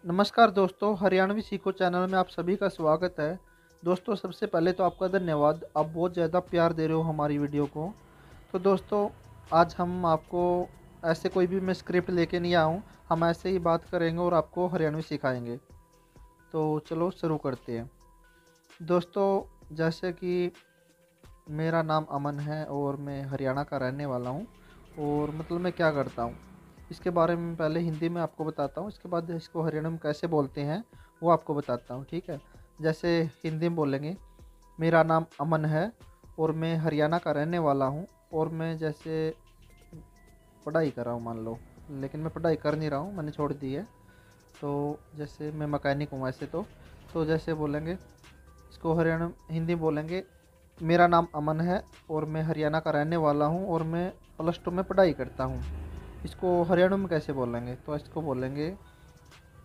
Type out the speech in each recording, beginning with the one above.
नमस्कार दोस्तों, हरियाणवी सीखो चैनल में आप सभी का स्वागत है। दोस्तों, सबसे पहले तो आपका धन्यवाद, आप बहुत ज़्यादा प्यार दे रहे हो हमारी वीडियो को। तो दोस्तों, आज हम आपको ऐसे कोई भी मैं स्क्रिप्ट लेके नहीं आया हूँ। हम ऐसे ही बात करेंगे और आपको हरियाणवी सिखाएंगे। तो चलो शुरू करते हैं। दोस्तों, जैसे कि मेरा नाम अमन है और मैं हरियाणा का रहने वाला हूँ। और मतलब मैं क्या करता हूँ, इसके बारे में पहले हिंदी में आपको बताता हूँ, इसके बाद इसको हरियाणा में कैसे बोलते हैं वो आपको बताता हूँ, ठीक है। जैसे हिंदी में बोलेंगे, मेरा नाम अमन है और मैं हरियाणा का रहने वाला हूँ। और मैं जैसे पढ़ाई कर रहा हूँ मान लो, लेकिन मैं पढ़ाई कर नहीं रहा हूँ, मैंने छोड़ दी है। तो जैसे मैं मैकेनिक हूँ वैसे तो जैसे बोलेंगे, इसको हरियाणा हिंदी बोलेंगे, मेरा नाम अमन है और मैं हरियाणा का रहने वाला हूँ और मैं +2 में पढ़ाई करता हूँ। इसको हरियाणा में कैसे बोलेंगे, तो इसको बोलेंगे,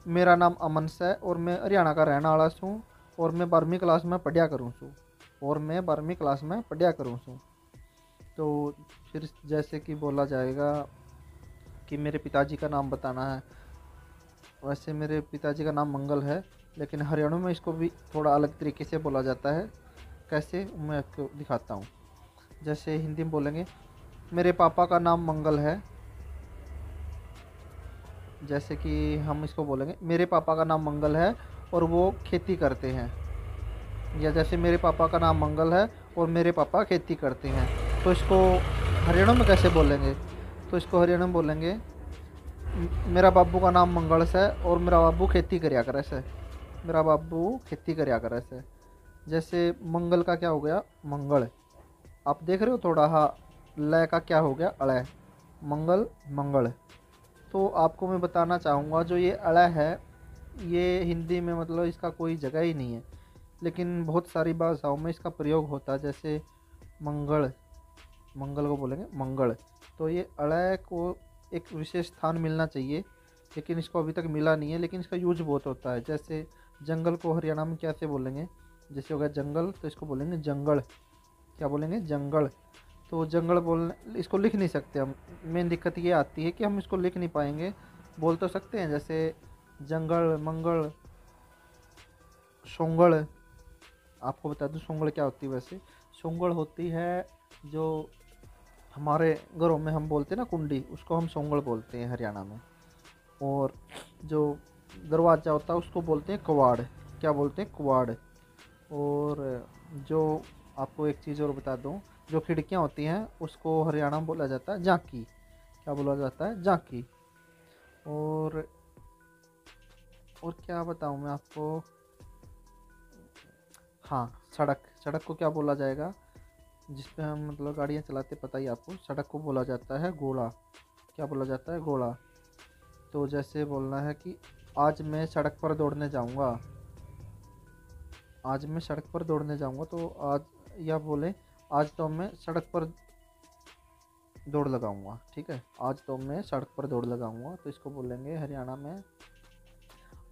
मेरा नाम अमन है और मैं हरियाणा का रहने वाला हूँ और मैं 12वीं क्लास में पढ़िया करूँ छूँ और मैं 12वीं क्लास में पढ़िया करूँ छूँ। तो फिर जैसे कि बोला जाएगा कि मेरे पिताजी का नाम बताना है। वैसे मेरे पिताजी का नाम मंगल है, लेकिन हरियाणा में इसको भी थोड़ा अलग तरीके से बोला जाता है। कैसे, मैं आपको दिखाता हूँ। जैसे हिंदी में बोलेंगे, मेरे पापा का नाम मंगल है। जैसे कि हम इसको बोलेंगे, मेरे पापा का नाम मंगल है और वो खेती करते हैं। या जैसे मेरे पापा का नाम मंगल है और मेरे पापा खेती करते हैं। तो इसको हरियाणा में कैसे बोलेंगे, तो इसको हरियाणा में बोलेंगे, मेरा बाबू का नाम मंगल है और मेरा बाबू खेती करया करे से। मेरा बाबू खेती करया करे से। जैसे मंगल का क्या हो गया, मंगल। आप देख रहे हो थोड़ा, हाँ, लय का क्या हो गया, अड़य। मंगल, मंगल। तो आपको मैं बताना चाहूँगा, जो ये अड़य है, ये हिंदी में मतलब इसका कोई जगह ही नहीं है, लेकिन बहुत सारी भाषाओं में इसका प्रयोग होता है। जैसे मंगल, मंगल को बोलेंगे मंगल। तो ये अड़य को एक विशेष स्थान मिलना चाहिए, लेकिन इसको अभी तक मिला नहीं है, लेकिन इसका यूज बहुत होता है। जैसे जंगल को हरियाणा में कैसे बोलेंगे, जैसे हो गया जंगल, तो इसको बोलेंगे जंगल। क्या बोलेंगे, जंगल। तो जंगल बोलने, इसको लिख नहीं सकते हम। मेन दिक्कत ये आती है कि हम इसको लिख नहीं पाएंगे। बोल तो सकते हैं, जैसे जंगल, मंगल, सोंगड़। आपको बता दूं सोंगड़ क्या होती है। वैसे सोंगड़ होती है जो हमारे घरों में हम बोलते हैं ना, कुंडी, उसको हम सोंगड़ बोलते हैं हरियाणा में। और जो दरवाज़ा होता है उसको बोलते हैं कवाड़। क्या बोलते हैं, कवाड़। और जो आपको एक चीज़ और बता दूं, जो खिड़कियां होती हैं उसको हरियाणा में बोला जाता है झांकी। क्या बोला जाता है, झांकी। और और क्या बताऊं मैं आपको। हाँ, सड़क, सड़क को क्या बोला जाएगा, जिस पे हम मतलब गाड़ियाँ चलाते, पता ही आपको, सड़क को बोला जाता है घोड़ा। क्या बोला जाता है, घोड़ा। तो जैसे बोलना है कि आज मैं सड़क पर दौड़ने जाऊंगा। आज मैं सड़क पर दौड़ने जाऊंगा, तो आज, या बोले, आज तो मैं सड़क पर दौड़ लगाऊंगा, ठीक है। आज तो मैं सड़क पर दौड़ लगाऊंगा, तो इसको बोलेंगे हरियाणा में,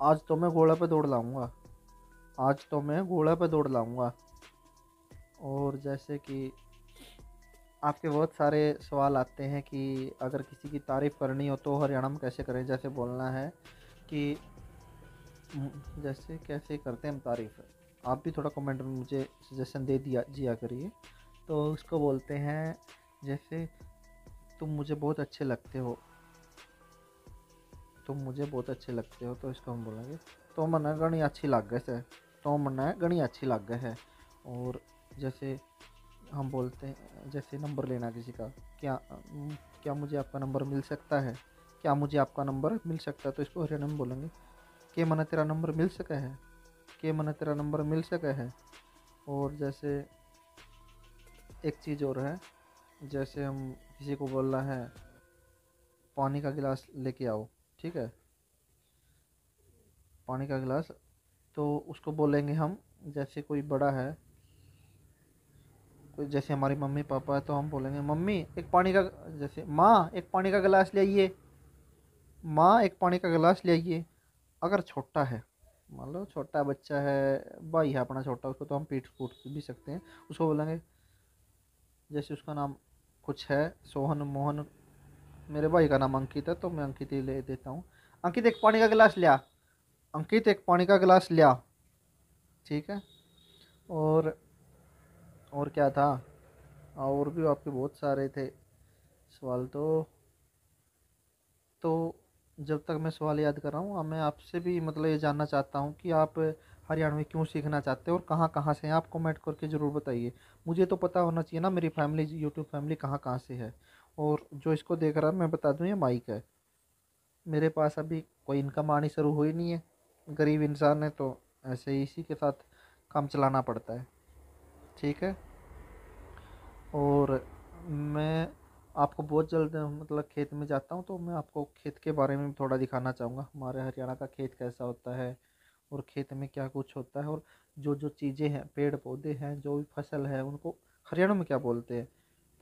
आज तो मैं घोड़े पे दौड़ लाऊंगा। आज तो मैं घोड़े पे दौड़ लाऊंगा। और जैसे कि आपके बहुत सारे सवाल आते हैं कि अगर किसी की तारीफ़ करनी हो तो हरियाणा में कैसे करें। जैसे बोलना है कि जैसे कैसे करते हैं हम तारीफ़, आप भी थोड़ा कमेंट में मुझे सजेशन दे दिया जिया करिए। तो उसको बोलते हैं, जैसे तुम मुझे बहुत अच्छे लगते हो, तुम मुझे बहुत अच्छे लगते हो, तो इसको हम बोलेंगे, तो मना गणी अच्छी लग गए से। तो मना गणी अच्छी लग गए है। और जैसे हम बोलते हैं, जैसे नंबर लेना किसी का, क्या मुझे आपका नंबर मिल सकता है, क्या मुझे आपका नंबर मिल सकता है, तो इसको हरियाणा में बोलेंगे, के मना तेरा नंबर मिल सका है, के मना तेरा नंबर मिल सका है। और जैसे एक चीज़ और है, जैसे हम किसी को बोलना है, पानी का गिलास लेके आओ, ठीक है, पानी का गिलास। तो उसको बोलेंगे हम, जैसे कोई बड़ा है, कोई जैसे हमारी मम्मी पापा है, तो हम बोलेंगे, मम्मी एक पानी का, जैसे माँ एक पानी का गिलास ले आइए, माँ एक पानी का गिलास ले आइए। अगर छोटा है, मान लो छोटा बच्चा है, भाई है अपना छोटा, उसको तो हम पीट फूट भी सकते हैं। उसको बोलेंगे, जैसे उसका नाम कुछ है, सोहन, मोहन, मेरे भाई का नाम अंकित है, तो मैं अंकित ही ले देता हूँ। अंकित एक पानी का गिलास ले आ। अंकित एक पानी का गिलास लिया। ठीक है। और और क्या था? और भी आपके बहुत सारे थे सवाल। तो जब तक मैं सवाल याद कर रहा हूँ, मैं आपसे भी मतलब ये जानना चाहता हूँ कि आप हरियाणवी क्यों सीखना चाहते हो और कहाँ कहाँ से हैं। आप कमेंट करके ज़रूर बताइए। मुझे तो पता होना चाहिए ना मेरी फैमिली, यूट्यूब फैमिली कहाँ कहाँ से है। और जो इसको देख रहा है, मैं बता दूँ, ये माइक है। मेरे पास अभी कोई इनकम आनी शुरू हुई नहीं है। गरीब इंसान है तो ऐसे ही इसी के साथ काम चलाना पड़ता है। ठीक है। और मैं आपको बहुत जल्द मतलब खेत में जाता हूँ, तो मैं आपको खेत के बारे में भी थोड़ा दिखाना चाहूँगा, हमारे हरियाणा का खेत कैसा होता है और खेत में क्या कुछ होता है। और जो जो चीज़ें हैं, पेड़ पौधे हैं, जो भी फसल है, उनको हरियाणा में क्या बोलते हैं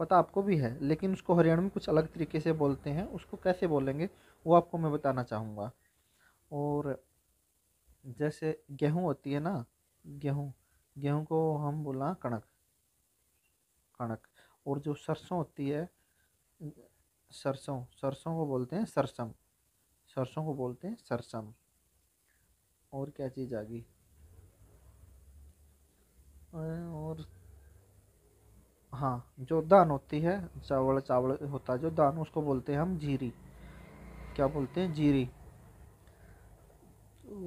पता आपको भी है, लेकिन उसको हरियाणा में कुछ अलग तरीके से बोलते हैं। उसको कैसे बोलेंगे वो आपको मैं बताना चाहूँगा। और जैसे गेहूँ होती है ना, गेहूँ, गेहूँ को हम बोला कणक, कणक। और जो सरसों होती है, सरसों, सरसों को बोलते हैं सरसम, सरसों को बोलते हैं सरसम। और क्या चीज़ आ गई? और हाँ, जो दान होती है, चावल, चावल होता है जो दान, उसको बोलते हैं हम जीरी। क्या बोलते हैं? जीरी।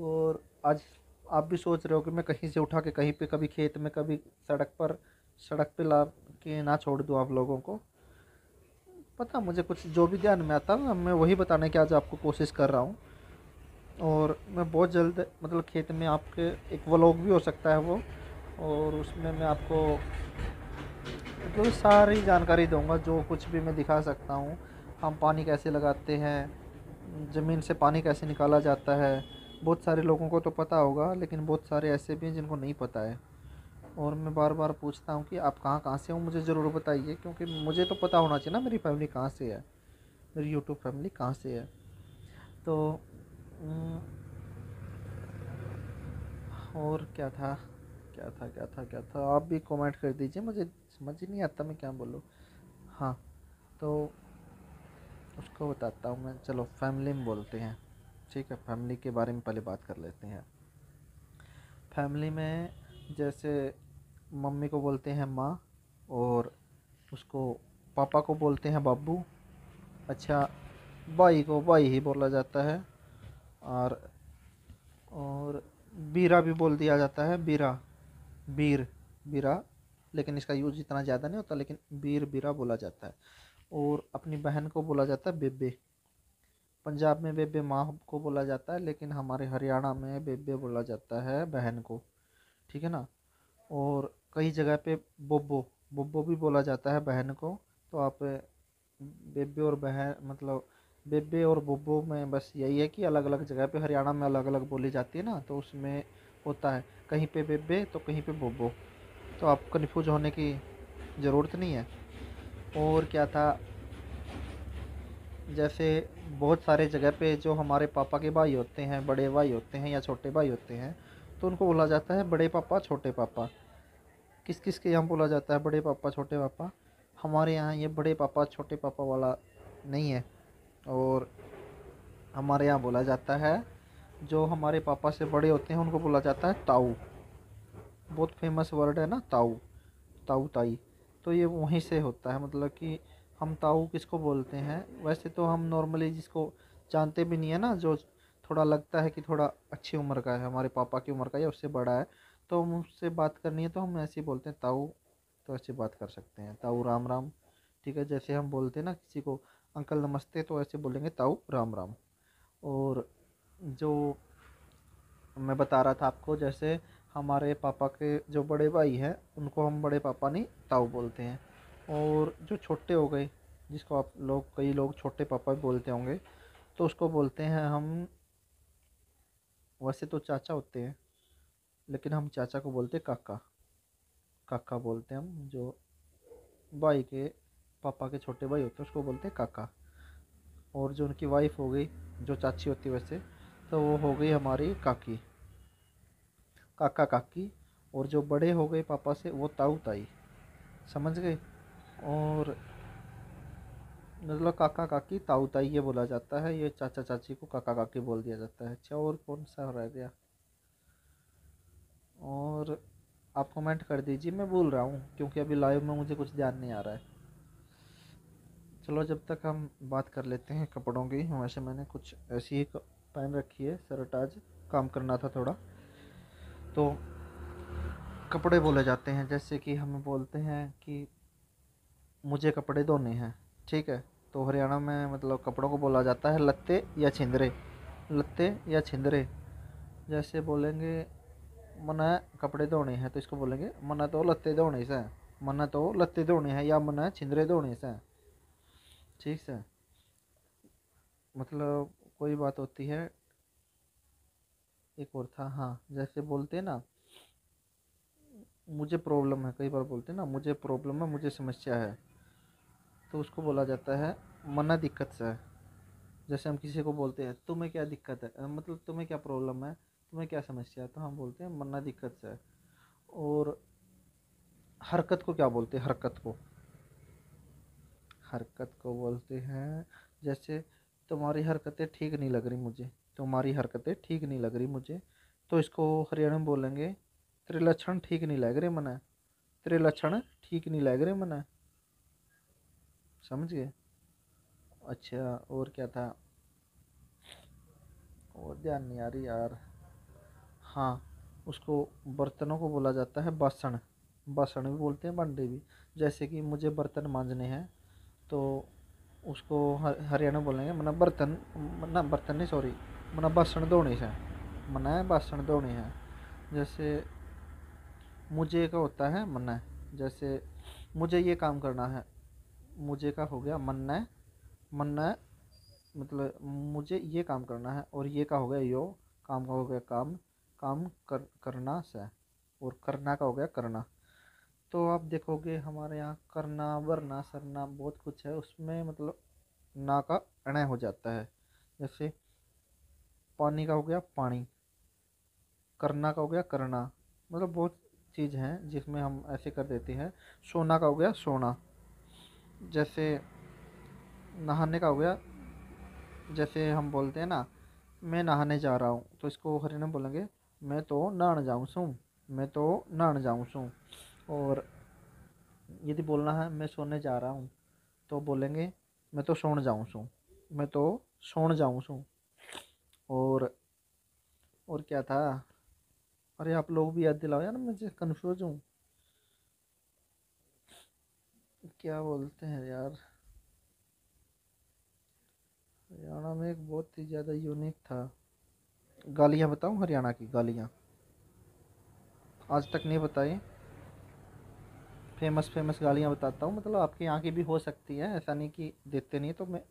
और आज आप भी सोच रहे हो कि मैं कहीं से उठा के कहीं पे, कभी खेत में, कभी सड़क पर, सड़क पे ला के ना छोड़ दूँ आप लोगों को। पता, मुझे कुछ जो भी ध्यान में आता है मैं वही बताने की आज आपको कोशिश कर रहा हूँ। और मैं बहुत जल्द मतलब खेत में आपके एक व्लॉग भी हो सकता है वो, और उसमें मैं आपको मतलब सारी जानकारी दूंगा, जो कुछ भी मैं दिखा सकता हूँ। हम पानी कैसे लगाते हैं, ज़मीन से पानी कैसे निकाला जाता है। बहुत सारे लोगों को तो पता होगा, लेकिन बहुत सारे ऐसे भी हैं जिनको नहीं पता है। और मैं बार बार पूछता हूँ कि आप कहाँ कहाँ से हो, मुझे ज़रूर बताइए, क्योंकि मुझे तो पता होना चाहिए ना मेरी फैमिली कहाँ से है, मेरी यूट्यूब फैमिली कहाँ से है। तो अम, और क्या था, क्या था, क्या था, क्या था? आप भी कमेंट कर दीजिए, मुझे समझ ही नहीं आता मैं क्या बोलूँ। हाँ, तो उसको बताता हूँ मैं। चलो फैमिली में बोलते हैं। ठीक है, फैमिली के बारे में पहले बात कर लेते हैं। फैमिली में जैसे मम्मी को बोलते हैं माँ, और उसको पापा को बोलते हैं बाबू। अच्छा, भाई को भाई ही बोला जाता है। और और बीरा भी बोल दिया जाता है, बीरा, बीर, बीरा। लेकिन इसका यूज इतना ज़्यादा नहीं होता, लेकिन बीर, बीरा बोला जाता है। और अपनी बहन को बोला जाता है बेबे। पंजाब में बेबे माँ को बोला जाता है, लेकिन हमारे हरियाणा में बेबे बोला जाता है बहन को। ठीक है ना। और कई जगह पे बोबो, बोबो भी बोला जाता है बहन को। तो आप बेबे और बहन मतलब बेबे और बोबो में बस यही है कि अलग अलग जगह पे हरियाणा में अलग अलग बोली जाती है ना, तो उसमें होता है कहीं पे बेबे तो कहीं पे बोबो। तो आप कन्फ्यूज होने की ज़रूरत नहीं है। और क्या था? जैसे बहुत सारे जगह पे जो हमारे पापा के भाई होते हैं, बड़े भाई होते हैं या छोटे भाई होते हैं, तो उनको बोला जाता है बड़े पापा, छोटे पापा। किस किस के यहाँ बोला जाता है बड़े पापा, छोटे पापा? हमारे यहाँ ये बड़े पापा छोटे पापा वाला नहीं है। और हमारे यहाँ बोला जाता है, जो हमारे पापा से बड़े होते हैं उनको बोला जाता है ताऊ। बहुत फेमस वर्ड है ना ताऊ, ताऊ ताई। तो ये वहीं से होता है, मतलब कि हम ताऊ किसको बोलते हैं। वैसे तो हम नॉर्मली जिसको जानते भी नहीं है ना, जो थोड़ा लगता है कि थोड़ा अच्छी उम्र का है, हमारे पापा की उम्र का या उससे बड़ा है, तो हम उससे बात करनी है तो हम ऐसे ही बोलते हैं ताऊ। तो ऐसे बात कर सकते हैं, ताऊ राम राम। ठीक है, जैसे हम बोलते हैं ना किसी को अंकल नमस्ते, तो ऐसे बोलेंगे ताऊ राम राम। और जो मैं बता रहा था आपको, जैसे हमारे पापा के जो बड़े भाई हैं उनको हम बड़े पापा नहीं ताऊ बोलते हैं। और जो छोटे हो गए, जिसको आप लोग, कई लोग छोटे पापा भी बोलते होंगे, तो उसको बोलते हैं हम, वैसे तो चाचा होते हैं, लेकिन हम चाचा को बोलते हैं काका। काका बोलते हैं हम, जो भाई के, पापा के छोटे भाई होते हैं उसको बोलते हैं काका। और जो उनकी वाइफ हो गई, जो चाची होती है वैसे, तो वो हो गई हमारी काकी, काका काकी। और जो बड़े हो गए पापा से वो ताऊ ताई। समझ गए? और मतलब काका काकी ताऊ ताई ये बोला जाता है, ये चाचा चाची को काका काकी बोल दिया जाता है। अच्छा, और कौन सा रह गया? और आप कमेंट कर दीजिए, मैं भूल रहा हूँ क्योंकि अभी लाइव में मुझे कुछ ध्यान नहीं आ रहा है। चलो जब तक हम बात कर लेते हैं कपड़ों की। वैसे मैंने कुछ ऐसी ही पहन रखी है शर्ट, आज काम करना था थोड़ा। तो कपड़े बोले जाते हैं, जैसे कि हम बोलते हैं कि मुझे कपड़े धोने हैं, ठीक है। तो हरियाणा में मतलब कपड़ों को बोला जाता है लत्ते या छिंदरे। लत्ते या छिंदरे। जैसे बोलेंगे मना कपड़े धोने हैं तो इसको बोलेंगे मना तो लत्ते धोने से। मना तो लत्ते धोने हैं या मना छिंदरे धोने से, ठीक है। मतलब कोई बात होती है। एक और था, हाँ, जैसे बोलते हैं ना मुझे प्रॉब्लम है, कई बार बोलते हैं ना मुझे प्रॉब्लम है, मुझे समस्या है, तो उसको बोला जाता है मना दिक्कत से है। जैसे हम किसी को बोलते हैं तुम्हें क्या दिक्कत है, मतलब तुम्हें क्या प्रॉब्लम है, तुम्हें क्या समस्या है, तो हम बोलते हैं मन्ना दिक्कत से है। और हरकत को क्या बोलते हैं? हरकत को, हरकत को बोलते हैं जैसे तुम्हारी हरकतें ठीक नहीं लग रही मुझे, तुम्हारी हरकतें ठीक नहीं लग रही मुझे, तो इसको हरियाणा में बोलेंगे तेरे लक्षण ठीक नहीं लग रहे मना। तेरे लक्षण ठीक नहीं लग रहे मना, समझ गए? अच्छा, और क्या था? और ध्यान नहीं आ रही यार। हाँ, उसको बर्तनों को बोला जाता है बासन। बासन भी बोलते हैं, भांडे भी। जैसे कि मुझे बर्तन मांजने हैं, तो उसको हरियाणा में बोलेंगे मना बर्तन, मना बर्तन नहीं, सॉरी, मना बासन धोने से, मना है बासन धोने हैं। जैसे मुझे का होता है मना, जैसे मुझे ये काम करना है, मुझे का हो गया मन्ना है। मन्ना है मतलब मुझे ये काम करना है, और ये का हो गया यो, काम का हो गया काम, करना से, और करना का हो गया करना। तो आप देखोगे हमारे यहाँ करना वरना सरना बहुत कुछ है उसमें, मतलब ना का अणय हो जाता है। जैसे पानी का हो गया पानी, करना का हो गया करना। मतलब बहुत चीज़ हैं जिसमें हम ऐसे कर देते हैं। सोना का हो गया सोना। जैसे नहाने का हो गया, जैसे हम बोलते हैं ना मैं नहाने जा रहा हूँ, तो इसको हरियाणा में बोलेंगे मैं तो नहाने जाऊँ सू, मैं तो नहाने जाऊँ सू। और यदि बोलना है मैं सोने जा रहा हूँ, तो बोलेंगे मैं तो सोने जाऊँ सू, मैं तो सोने जाऊँ सू। और क्या था? अरे आप लोग भी याद दिलाओ यार, मुझे कंफ्यूज हूँ। क्या बोलते हैं यार? हरियाणा में एक बहुत ही ज़्यादा यूनिक था। गालियाँ बताऊँ? हरियाणा की गालियाँ आज तक नहीं बताई। फेमस फेमस गालियाँ बताता हूँ, मतलब आपके यहाँ की भी हो सकती है, ऐसा नहीं कि देते नहीं। तो मैं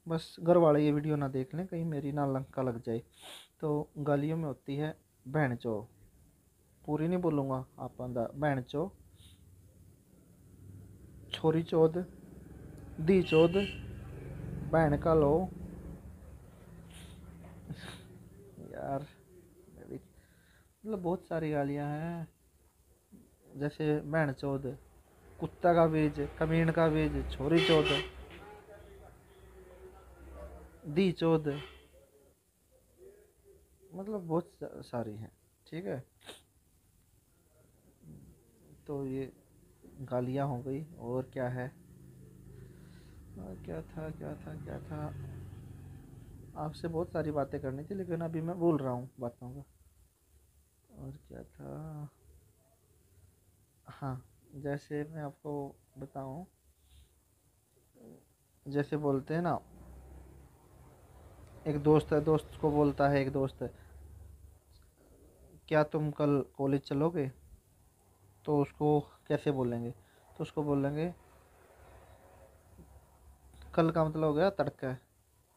बस घर वाले ये वीडियो ना देख लें, कहीं मेरी ना लंका लग जाए। तो गालियों में होती है बहन चो। पूरी नहीं बोलूँगा, आप अंदा बहन चो, छोरी चौध, दी चौध, बहन का लो। यार मतलब बहुत सारी गालियाँ हैं। जैसे बहन चौध, कुत्ता का बीज, कमीन का बीज, छोरी चौध, दी चौध, मतलब बहुत सारी हैं, ठीक है। तो ये गालियाँ हो गई, और क्या है? और क्या था क्या था क्या था? आपसे बहुत सारी बातें करनी थी लेकिन अभी मैं भूल रहा हूँ बातों का। और क्या था? हाँ, जैसे मैं आपको बताऊँ, जैसे बोलते हैं ना एक दोस्त है, दोस्त को बोलता है एक दोस्त, क्या तुम कल कॉलेज चलोगे? तो उसको कैसे बोलेंगे? तो उसको बोलेंगे कल का मतलब हो गया तड़का।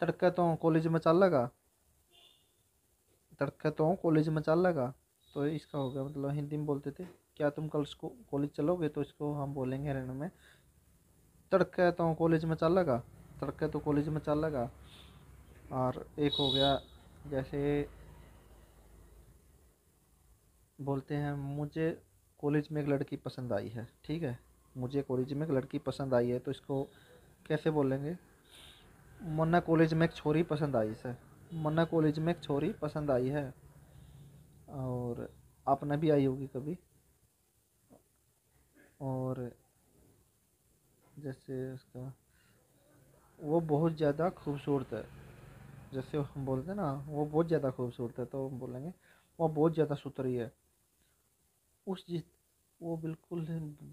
तड़का तो कॉलेज में चल लगा, तड़का तो कॉलेज में चल लगा। तो इसका हो गया, मतलब हिंदी में बोलते थे क्या तुम कल कॉलेज चलोगे, तो इसको हम बोलेंगे हरियाणा में तड़का तो कॉलेज में चल लगा, तड़का तो कॉलेज में चल लगा। और एक हो गया जैसे बोलते हैं मुझे कॉलेज में एक लड़की पसंद आई है, ठीक है, मुझे कॉलेज में एक लड़की पसंद आई है, तो इसको कैसे बोलेंगे? मुन्ना कॉलेज में एक छोरी पसंद आई से। मुन्ना कॉलेज में एक छोरी पसंद आई है। और आपने भी आई होगी कभी। और जैसे उसका, वो बहुत ज़्यादा खूबसूरत है। जैसे हम बोलते हैं ना, वो बहुत ज़्यादा खूबसूरत है, तो हम बोलेंगे वो बहुत ज़्यादा सुथरी है। उस जिस वो बिल्कुल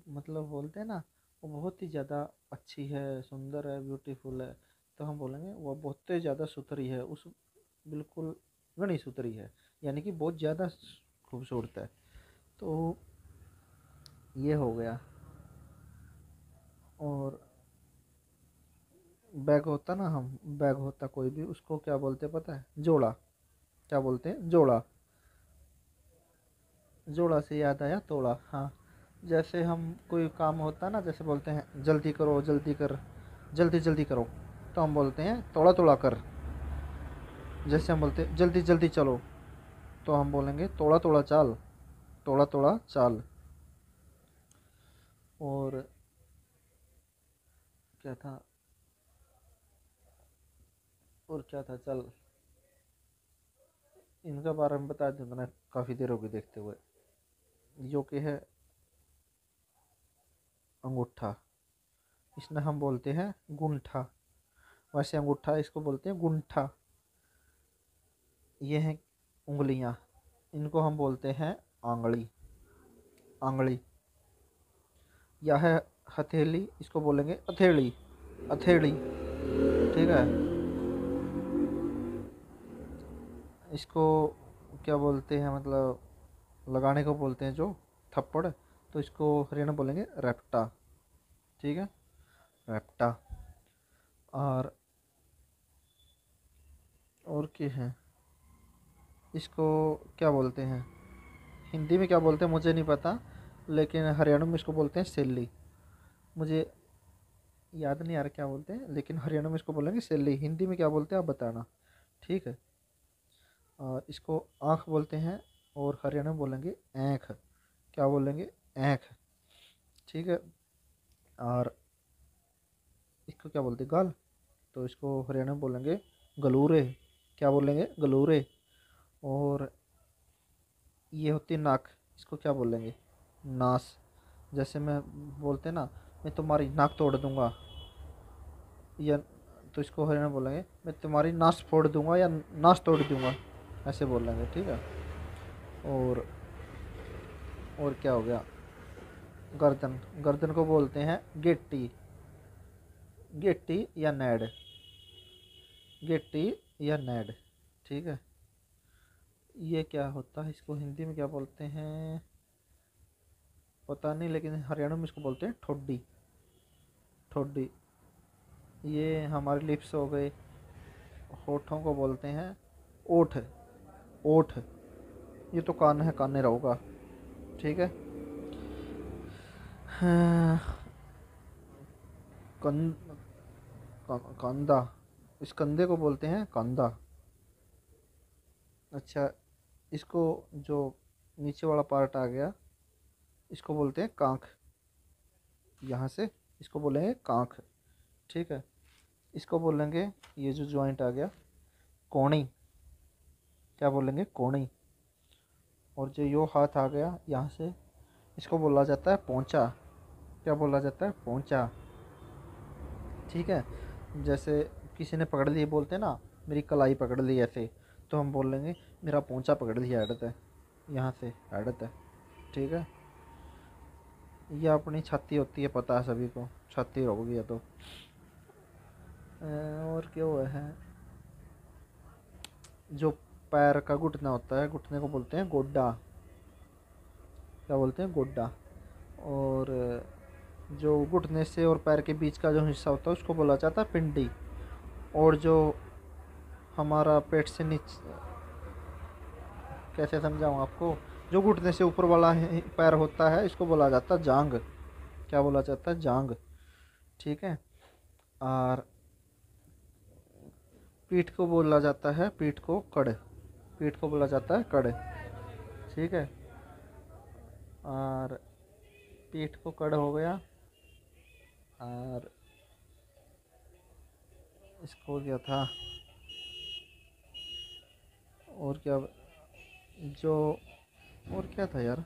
मतलब बोलते हैं ना, वो बहुत ही ज़्यादा अच्छी है, सुंदर है, ब्यूटीफुल है। तो हम बोलेंगे वो बहुत ही ज़्यादा सुथरी है, उस बिल्कुल घनी सुथरी है, यानी कि बहुत ज़्यादा खूबसूरत है। तो ये हो गया। और बैग होता ना, हम बैग होता कोई भी, उसको क्या बोलते हैं पता है? जोड़ा। क्या बोलते हैं? जोड़ा। जोड़ा से याद आया तोड़ा। हाँ, जैसे हम कोई काम होता है ना, जैसे बोलते हैं जल्दी करो, जल्दी कर, जल्दी जल्दी करो, तो हम बोलते हैं तोड़ा तोड़ा कर। जैसे हम बोलते हैं जल्दी जल्दी चलो, तो हम बोलेंगे तोड़ा तोड़ा चाल, तोड़ा तोड़ा चाल। और क्या था? और क्या था? चल, इनके बारे में बता दूँ, मैंने काफ़ी देर हो गई देखते हुए। जो कि है अंगूठा, इसमें हम बोलते हैं गुंठा। वैसे अंगूठा इसको बोलते हैं गुंठा। ये हैं उंगलियां, इनको हम बोलते हैं आंगली। आंगली। या है हथेली, इसको बोलेंगे अथेली। अथेली। ठीक है। इसको क्या बोलते हैं, मतलब लगाने को बोलते हैं जो थप्पड़, तो इसको हरियाणा बोलेंगे रैप्टा। ठीक है, रैप्टा। और क्या है? इसको क्या बोलते हैं? हिंदी में क्या बोलते हैं मुझे नहीं पता, लेकिन हरियाणा में इसको बोलते हैं सेल्ली। मुझे याद नहीं आ रहा क्या बोलते हैं, लेकिन हरियाणा में इसको बोलेंगे सेल्ली। हिंदी में क्या बोलते हैं आप बताना। ठीक है। और इसको आँख बोलते हैं, और हरियाणा में बोलेंगे ऐंख। क्या बोलेंगे? ऐंख। ठीक है। और इसको क्या बोलते हैं? गाल। तो इसको हरियाणा में बोलेंगे गलूरे। क्या बोलेंगे? गलूरे। और ये होती है नाक, इसको क्या बोलेंगे? नास। जैसे मैं बोलते हैं ना, मैं तुम्हारी नाक तोड़ दूंगा, या तो इसको हरियाणा में बोलेंगे मैं तुम्हारी नास फोड़ दूंगा या नास तोड़ दूंगा, ऐसे बोलेंगे। ठीक है। और क्या हो गया? गर्दन। गर्दन को बोलते हैं गेट्टी। गेट्टी या नेड। गेट्टी या नेड। ठीक है। ये क्या होता है? इसको हिंदी में क्या बोलते हैं पता नहीं, लेकिन हरियाणा में इसको बोलते हैं ठोडी। ठोडी। ये हमारे लिप्स हो गए। होठों को बोलते हैं ओठ। ओठ। ये तो कान है, कान नहीं रहोगा। ठीक है। हाँ, कं, कंधा। इस कंधे को बोलते हैं कंधा। अच्छा, इसको जो नीचे वाला पार्ट आ गया, इसको बोलते हैं कांख। यहाँ से इसको बोलेंगे कांख। ठीक है। इसको बोलेंगे, ये जो जॉइंट आ गया, कोणी। क्या बोलेंगे? कोणी। और जो यो हाथ आ गया यहाँ से, इसको बोला जाता है पोंचा। क्या बोला जाता है? पोंचा। ठीक है। जैसे किसी ने पकड़ ली, बोलते हैं ना मेरी कलाई पकड़ ली ऐसे, तो हम बोलेंगे मेरा पोंचा पकड़ लिया हेडत है, यहाँ से हेडत है। ठीक है। ये अपनी छाती होती है, पता है सभी को, छाती होगी ये तो। और क्या हुआ है? जो पैर का घुटना होता है, घुटने को बोलते हैं गोड्डा। क्या बोलते हैं? गोड्डा। और जो घुटने से और पैर के बीच का जो हिस्सा होता है, उसको बोला जाता है पिंडी। और जो हमारा पेट से नीचे, कैसे समझाऊँ आपको, जो घुटने से ऊपर वाला पैर होता है, इसको बोला जाता है जांग। क्या बोला जाता है? जांग। ठीक है। और पीठ को बोला जाता है, पीठ को कड़। पीठ को बोला जाता है कड़। ठीक है। और पीठ को कड़ हो गया। और इसको क्या था, और क्या, जो, और क्या था यार।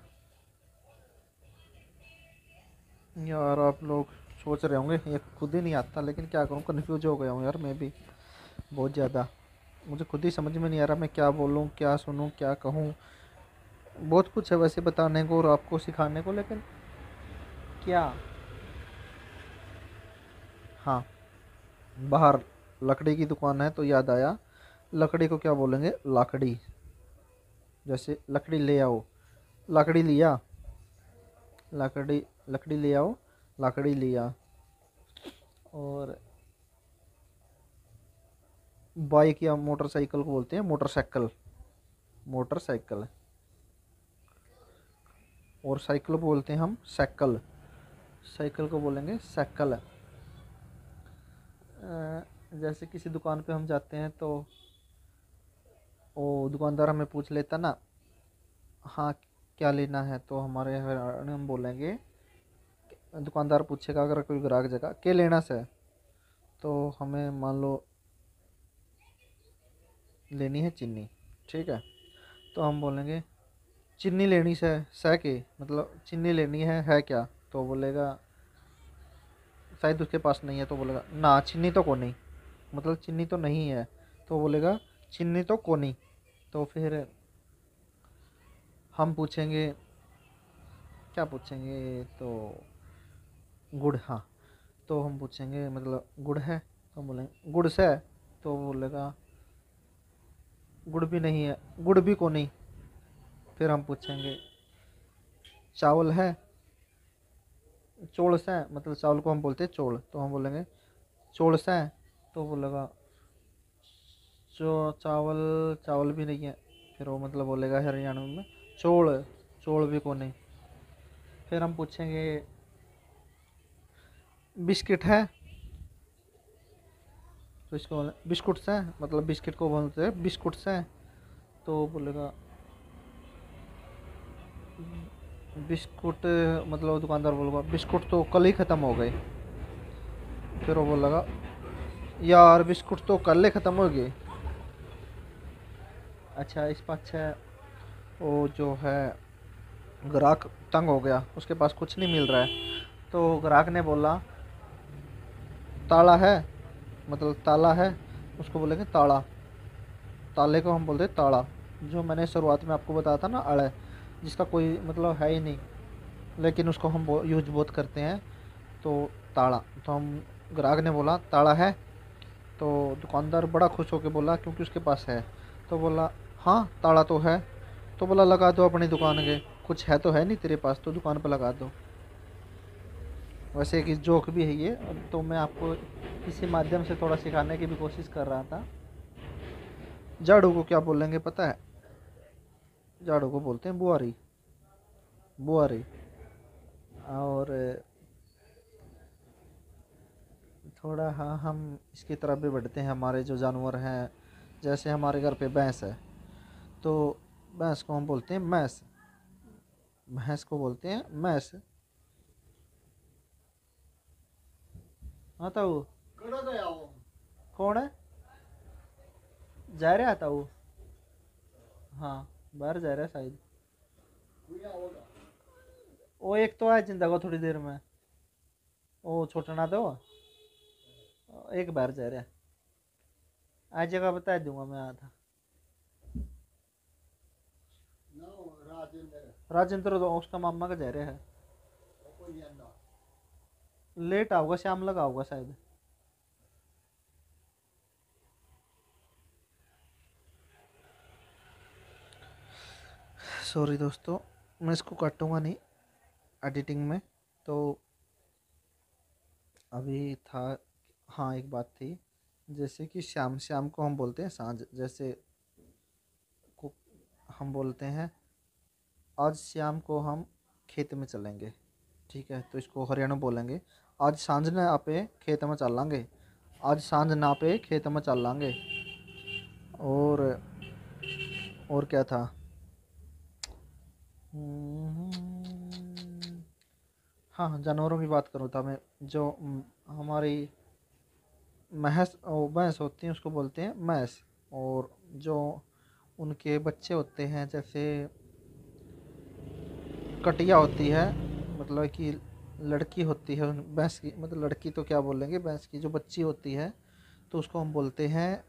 यार आप लोग सोच रहे होंगे ये खुद ही नहीं आता, लेकिन क्या करूँ, कंफ्यूज हो गया हूँ यार मैं भी बहुत ज़्यादा। मुझे खुद ही समझ में नहीं आ रहा मैं क्या बोलूँ, क्या सुनूँ, क्या कहूँ। बहुत कुछ है वैसे बताने को और आपको सिखाने को, लेकिन क्या। हाँ, बाहर लकड़ी की दुकान है तो याद आया, लकड़ी को क्या बोलेंगे, लाकड़ी। जैसे लकड़ी ले आओ, लकड़ी लिया, लकड़ी, लकड़ी ले आओ, लकड़ी लिया। और बाइक या मोटरसाइकिल को बोलते हैं मोटरसाइकिल, मोटरसाइकिल। और साइकिल को बोलते हैं हम साइकिल, साइकिल को बोलेंगे साइकिल। जैसे किसी दुकान पे हम जाते हैं तो वो दुकानदार हमें पूछ लेता ना, हाँ क्या लेना है, तो हमारे हम बोलेंगे, दुकानदार पूछेगा अगर कोई ग्राहक जगह क्या लेना से, तो हमें मान लो लेनी है चीनी, ठीक है, तो हम बोलेंगे चीनी लेनी से, सह के मतलब चीनी लेनी है क्या, तो बोलेगा शायद उसके पास नहीं है, तो बोलेगा ना चीनी तो को नहीं, मतलब चीनी तो नहीं है, तो बोलेगा चीनी तो को नहीं। तो फिर हम पूछेंगे, क्या पूछेंगे, तो गुड़, हाँ, तो हम पूछेंगे मतलब गुड़ है, तो हम बोलेंगे गुड़ से, तो बोलेगा गुड़ भी नहीं है, गुड़ भी को नहीं। फिर हम पूछेंगे चावल है, चौल से, मतलब चावल को हम बोलते हैं चौल, तो हम बोलेंगे चौल से, तो बोलेगा जो चावल, चावल भी नहीं है। फिर वो मतलब बोलेगा हरियाणा में चौल, चौल भी को नहीं। फिर हम पूछेंगे बिस्किट है, तो इसको बोले बिस्कुट से, मतलब बिस्किट को बोलते हैं बिस्कुट से, तो बोलेगा बिस्कुट, मतलब दुकानदार बोलेगा बिस्कुट तो कल ही ख़त्म हो गए। फिर वो बोलेगा यार बिस्कुट तो कल ही ख़त्म हो गए। अच्छा इस पर अच्छा, वो जो है ग्राहक तंग हो गया, उसके पास कुछ नहीं मिल रहा है, तो ग्राहक ने बोला ताला है, मतलब ताला है, उसको बोलेंगे ताला, ताले को हम बोलते हैं ताड़ा। जो मैंने शुरुआत में आपको बताया था ना, अड़, जिसका कोई मतलब है ही नहीं, लेकिन उसको हम यूज बहुत करते हैं, तो ताड़ा। तो हम, ग्राहक ने बोला ताड़ा है, तो दुकानदार बड़ा खुश होकर बोला क्योंकि उसके पास है, तो बोला हाँ ताड़ा तो है, तो बोला लगा दो अपनी दुकान के, कुछ है तो है नहीं तेरे पास, तो दुकान पर लगा दो। वैसे एक जोक भी है ये, तो मैं आपको इसी माध्यम से थोड़ा सिखाने की भी कोशिश कर रहा था। झाड़ू को क्या बोलेंगे पता है, झाड़ू को बोलते हैं बुआरी, बुआरी। और थोड़ा हाँ हम इसकी तरफ भी बढ़ते हैं, हमारे जो जानवर हैं, जैसे हमारे घर पे भैंस है, तो भैंस को हम बोलते हैं मैस, भैंस को बोलते हैं मैस। हाँ ताऊ, कौन है, जा रहा था वो, हाँ बाहर जा रहा है शायद, वो एक तो है जिंदा को थोड़ी देर में, वो छोटा ना दो, एक बाहर जा रहा है, आज जगह बता दूंगा मैं आया था। राजेंद्र तो उसका मामा का जा रहा है, लेट आओगा, शाम लगा होगा शायद। सॉरी दोस्तों, मैं इसको काटूंगा नहीं एडिटिंग में। तो अभी था, हाँ एक बात थी, जैसे कि शाम, शाम को हम बोलते हैं सांझ, जैसे को हम बोलते हैं आज शाम को हम खेत में चलेंगे, ठीक है, तो इसको हरियाणा बोलेंगे आज सांझ ने आपे खेत में चल लांगे, आज सांझ ना पे खेत में चल लांगे। और और क्या था, हाँ हाँ, जानवरों की बात करूँ था मैं, जो हमारी भैंस होती है उसको बोलते हैं मैस। और जो उनके बच्चे होते हैं जैसे कटिया होती है, मतलब कि लड़की होती है भैंस की, मतलब लड़की तो क्या बोलेंगे, भैंस की जो बच्ची होती है तो उसको हम बोलते हैं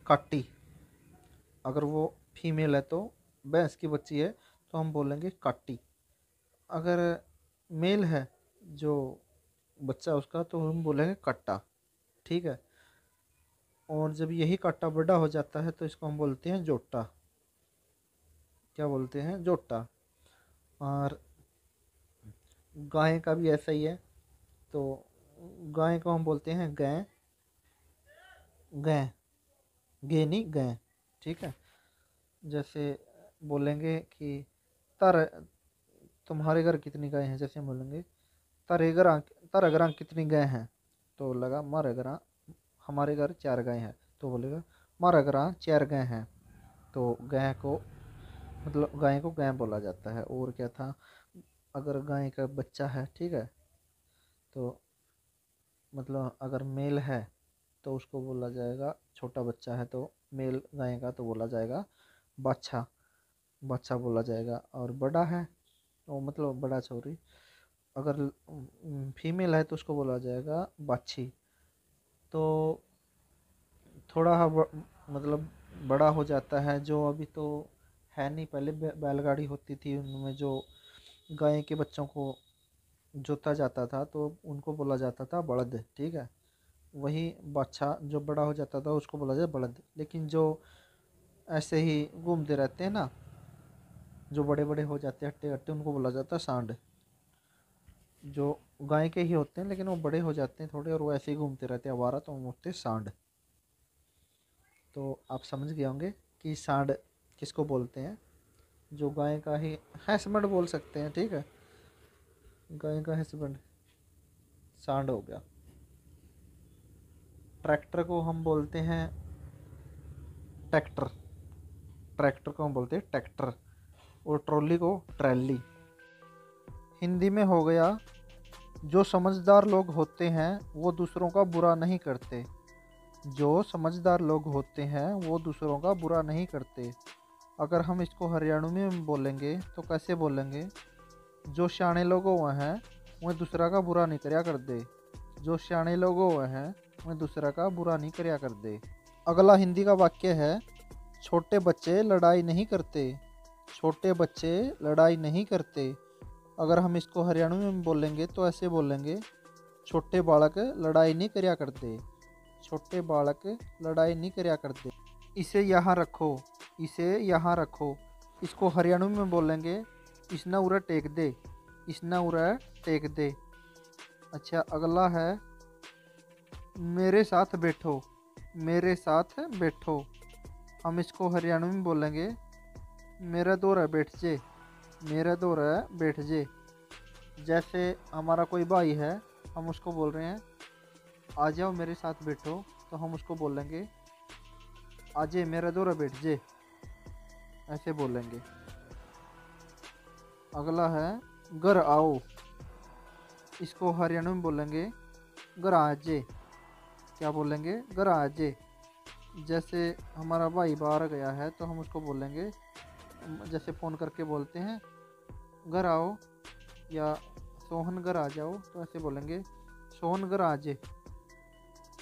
काटी। अगर वो फीमेल है तो भैंस की बच्ची है तो हम बोलेंगे काटी। अगर मेल है जो बच्चा उसका तो हम बोलेंगे कट्टा। ठीक है। और जब यही कट्टा बड़ा हो जाता है तो इसको हम बोलते हैं जोटा। क्या बोलते हैं? जोटा। और गाय का भी ऐसा ही है। तो गाय को हम बोलते हैं गाय। गाय, गे नहीं गाय। ठीक है। जैसे बोलेंगे कि तर तुम्हारे घर कितनी गाय हैं, जैसे हम बोलेंगे तारे घर तारे घर कितनी गाय हैं, तो लगा हमारे घर, हमारे घर 4 गाय हैं, तो बोलेगा हमारे घर 4 गाय हैं। तो गाय को, मतलब गाय को गाय बोला जाता है। और क्या था, अगर गाय का बच्चा है, ठीक है, तो मतलब अगर मेल है तो उसको बोला जाएगा, छोटा बच्चा है तो मेल गाय का तो बोला जाएगा बाछा। बाछा बोला जाएगा। और बड़ा है तो मतलब बड़ा सॉरी, अगर फीमेल है तो उसको बोला जाएगा बाछी। तो थोड़ा मतलब बड़ा हो जाता है, जो अभी तो है नहीं, पहले बैलगाड़ी होती थी उनमें जो गाय के बच्चों को जोता जाता था तो उनको बोला जाता था बड़द। ठीक है। वही बाछा जो बड़ा हो जाता था उसको बोला जाए बड़द। लेकिन जो ऐसे ही घूमते रहते हैं ना, जो बड़े बड़े हो जाते हैं हट्टे हट्टे, उनको बोला जाता है सांड। जो गाय के ही होते हैं लेकिन वो बड़े हो जाते हैं थोड़े और वो ऐसे ही घूमते रहते हैं आवारा, तो वो होते हैं सांड। तो आप समझ गए होंगे कि सांड किसको बोलते हैं। जो गाय का ही हस्बैंड बोल सकते हैं। ठीक है। गाय का हस्बैंड सांड हो गया। ट्रैक्टर को हम बोलते हैं ट्रैक्टर। ट्रैक्टर को हम बोलते हैं ट्रैक्टर। और ट्रॉली को ट्रैली। हिंदी में हो गया, जो समझदार लोग होते हैं वो दूसरों का बुरा नहीं करते। जो समझदार लोग होते हैं वो दूसरों का बुरा नहीं करते। अगर हम इसको हरियाणवी में बोलेंगे तो कैसे बोलेंगे? जो सियाने लोग हुए हैं वह दूसरा का बुरा नहीं करया कर दे। जो सियाने लोग हुए हैं वह दूसरा का बुरा नहीं करया कर दे। अगला हिंदी का वाक्य है, छोटे बच्चे लड़ाई नहीं करते। छोटे बच्चे लड़ाई नहीं करते। अगर हम इसको हरियाणवी में बोलेंगे तो ऐसे बोलेंगे, छोटे बालक लड़ाई नहीं करया करते। छोटे बालक लड़ाई नहीं करया करते। इसे यहाँ रखो। इसे यहाँ रखो। इसको हरियाणवी में बोलेंगे, इसना उरा टेक दे। इसना उरा टेक दे। अच्छा, अगला है, मेरे साथ बैठो। मेरे साथ बैठो। हम इसको हरियाणवी में बोलेंगे, मेरा दौर है बैठ जे। मेरा दौर है बैठ जे। जैसे हमारा कोई भाई है, हम उसको बोल रहे हैं आ जाओ मेरे साथ बैठो, तो हम उसको बोलेंगे आजे मेरा दौर है बैठ जे। ऐसे बोलेंगे। अगला है, घर आओ। इसको हरियाणवी में बोलेंगे, घर आजे। क्या बोलेंगे? घर आजे। जैसे हमारा भाई बाहर गया है तो हम उसको बोलेंगे, जैसे फ़ोन करके बोलते हैं घर आओ या सोहन घर आ जाओ, तो ऐसे बोलेंगे सोहन घर आजे।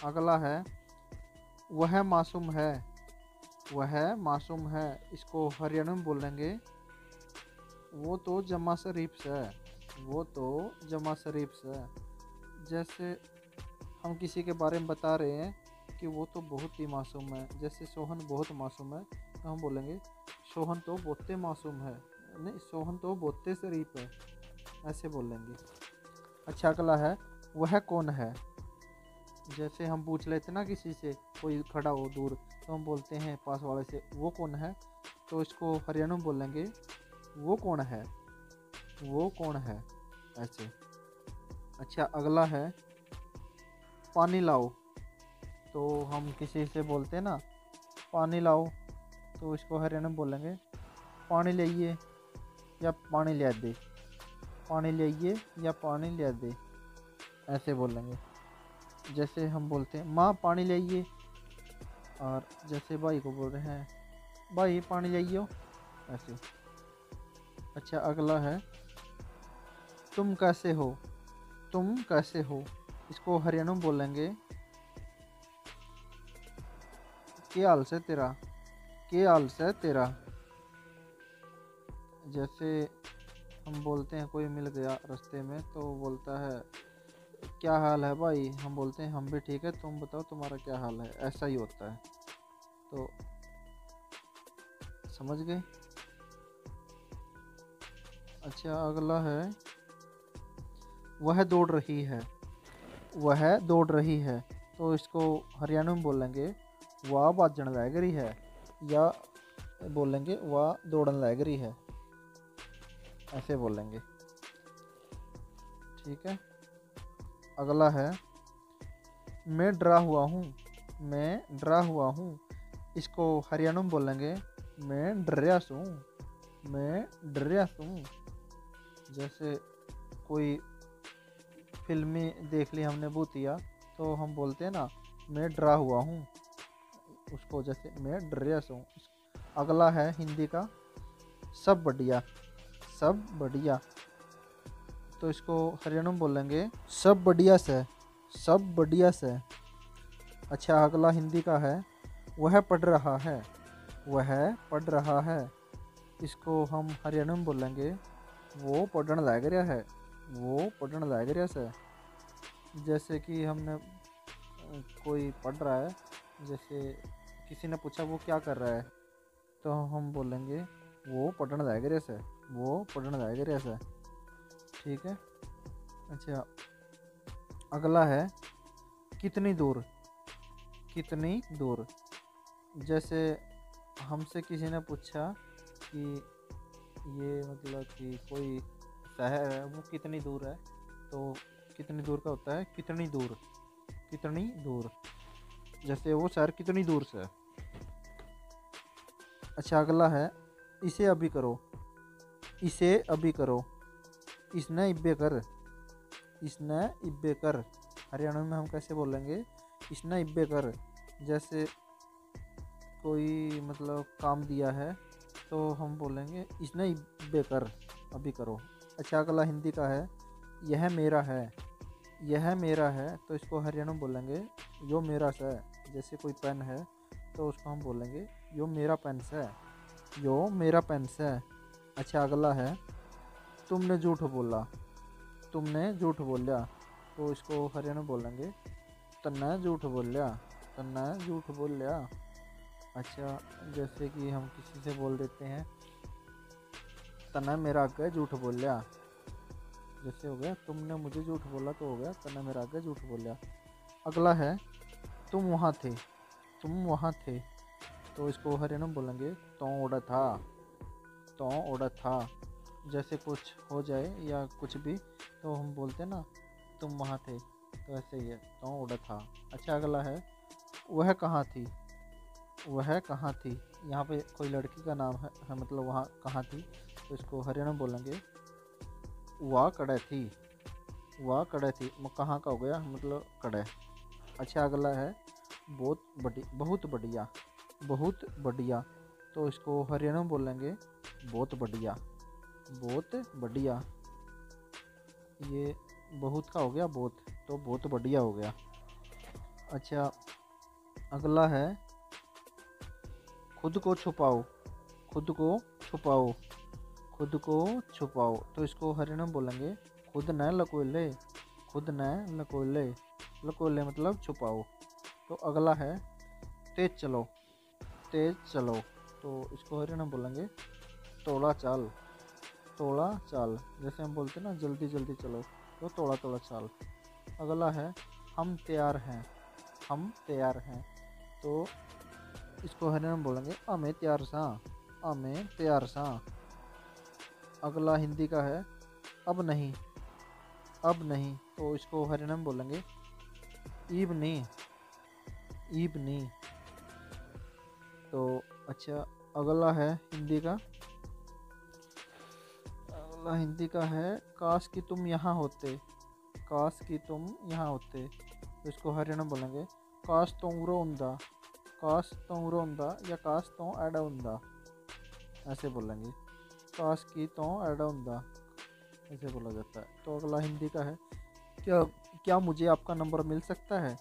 अगला है, वह मासूम है। वह मासूम है। इसको हरियाणवी में बोलेंगे, वो तो जमा शरीफ है। वो तो जमा शरीफ है। जैसे हम किसी के बारे में बता रहे हैं कि वो तो बहुत ही मासूम है, जैसे सोहन बहुत मासूम है, तो हम बोलेंगे सोहन तो बहुते मासूम है, नहीं सोहन तो बहुते शरीफ है। ऐसे बोलेंगे। अच्छा, अगला है, वह कौन है। जैसे हम पूछ लेते ना किसी से, कोई खड़ा हो दूर, तो हम बोलते हैं पास वाले से वो कौन है, तो इसको हरियाणा में बोलेंगे वो कौन है। वो कौन है। ऐसे। अच्छा, अगला है, पानी लाओ। तो हम किसी से बोलते हैं ना पानी लाओ, तो इसको हरियाणा में बोलेंगे पानी लाइए या पानी ले दे। पानी लाइए या पानी ले दे। ऐसे बोलेंगे। जैसे हम बोलते हैं माँ पानी लाइए, और जैसे भाई को बोल रहे हैं भाई पानी लाइयो, ऐसे। अच्छा अगला है तुम कैसे हो, तुम कैसे हो, इसको हरियाणा में बोलेंगे के हाल से तेरा, के हाल से तेरा। जैसे हम बोलते हैं कोई मिल गया रास्ते में तो बोलता है क्या हाल है भाई, हम बोलते हैं हम भी ठीक है, तुम बताओ तुम्हारा क्या हाल है, ऐसा ही होता है। तो समझ गए। अच्छा अगला है वह दौड़ रही है, वह दौड़ रही है, तो इसको हरियाणा में बोलेंगे वह भाजन लग रही है, या बोलेंगे वह दौड़न लग रही है, ऐसे बोलेंगे। ठीक है। अगला है मैं डरा हुआ हूँ, मैं डरा हुआ हूँ, इसको हरियाणा में बोलेंगे मैं डरिया सूँ, मैं डरिया सूँ। जैसे कोई फिल्मी देख ली हमने भूतिया, तो हम बोलते हैं ना मैं डरा हुआ हूँ, उसको जैसे मैं डरिया सूँ। अगला है हिंदी का सब बढ़िया, सब बढ़िया, तो इसको हरियाणा में बोलेंगे सब बढ़िया से, सब बढ़िया से। अच्छा अगला हिंदी का है वह पढ़ रहा है, वह पढ़ रहा है, इसको हम हरियाणा में बोलेंगे वो पढ़ने लग रहा है, वो पढ़ने लग रहा से। जैसे कि हमने कोई पढ़ रहा है, जैसे किसी ने पूछा वो क्या कर रहा है, तो हम बोलेंगे वो पढ़ने लग रहा से, वो पढ़ने लग रहा से। ठीक है। अच्छा अगला है कितनी दूर, कितनी दूर। जैसे हमसे किसी ने पूछा कि ये मतलब कि कोई शहर है वो कितनी दूर है, तो कितनी दूर का होता है कितनी दूर, कितनी दूर, जैसे वो शहर कितनी दूर से है। अच्छा अगला है इसे अभी करो, इसे अभी करो, इसने इब्बे कर, इसने इब्बे कर। हरियाणा में हम कैसे बोलेंगे इसने इब्बे कर। जैसे कोई मतलब काम दिया है तो हम बोलेंगे इसने इब्बे कर, अभी करो। अच्छा अगला हिंदी का है यह मेरा है, यह मेरा है, तो इसको हरियाणा में बोलेंगे यो मेरा से। जैसे कोई पेन है तो उसको हम बोलेंगे यो मेरा पेन से, यो मेरा पेन से। अच्छा अगला है तुमने झूठ बोला, तुमने झूठ बोला, तो इसको हरियाणा में बोलेंगे तन्ने झूठ बोलिया, तन्ने झूठ बोलिया। अच्छा जैसे कि हम किसी से बोल देते हैं तन्ने मेरा आगे झूठ बोलिया, जैसे हो गया तुमने मुझे झूठ बोला, तो हो गया तन्ने मेरा आगे झूठ बोलिया। अगला है तुम वहाँ थे, तुम वहाँ थे, तो इसको हरियाणा में बोलेंगे तो उड़ा था, तो उड़ा था। जैसे कुछ हो जाए या कुछ भी तो हम बोलते हैं ना तुम वहाँ थे, तो ऐसे ही है तो उड़ा था। अच्छा अगला है वह कहाँ थी, वह कहाँ थी, यहाँ पे कोई लड़की का नाम है मतलब वहाँ कहाँ थी, तो इसको हरियाणा में बोलेंगे वह कड़े थी, वह कड़े थी, कहाँ का हो गया मतलब कड़े। अच्छा अगला है बहुत बहुत बढ़िया, बहुत बढ़िया, तो इसको हरियाणा में बोलेंगे बहुत बढ़िया, बहुत बढ़िया। ये बहुत का हो गया बहुत, तो बहुत बढ़िया हो गया। अच्छा अगला है खुद को छुपाओ, खुद को छुपाओ, खुद को छुपाओ, तो इसको हरियाणा में बोलेंगे खुद न लकोले, खुद न लकोले, लकोले मतलब छुपाओ। तो अगला है तेज चलो, तेज चलो, तो इसको हरियाणा में बोलेंगे तोड़ा चाल, तोड़ा चाल। जैसे हम बोलते हैं ना जल्दी जल्दी चलो, तो तोड़ा तोड़ा चाल। अगला है हम तैयार हैं, हम तैयार हैं, तो इसको हरियाणा में बोलेंगे हमें तैयार सा, हमें तैयार सा। अगला हिंदी का है अब नहीं, अब नहीं, तो इसको हरियाणा में बोलेंगे ईब नहीं, ईब नहीं। तो अच्छा अगला है हिंदी का, अगला हिंदी का है काश कि तुम यहाँ होते, काश कि तुम यहाँ होते, तो इसको हरियाणा में बोलेंगे काश तोंगरो उंदा, काश तोंगरो उंदा या काश तो एडा उंदा, ऐसे बोलेंगे। काश की तो एडा उंदा ऐसे बोला जाता है। तो अगला हिंदी का है क्या क्या मुझे आपका नंबर मिल सकता है,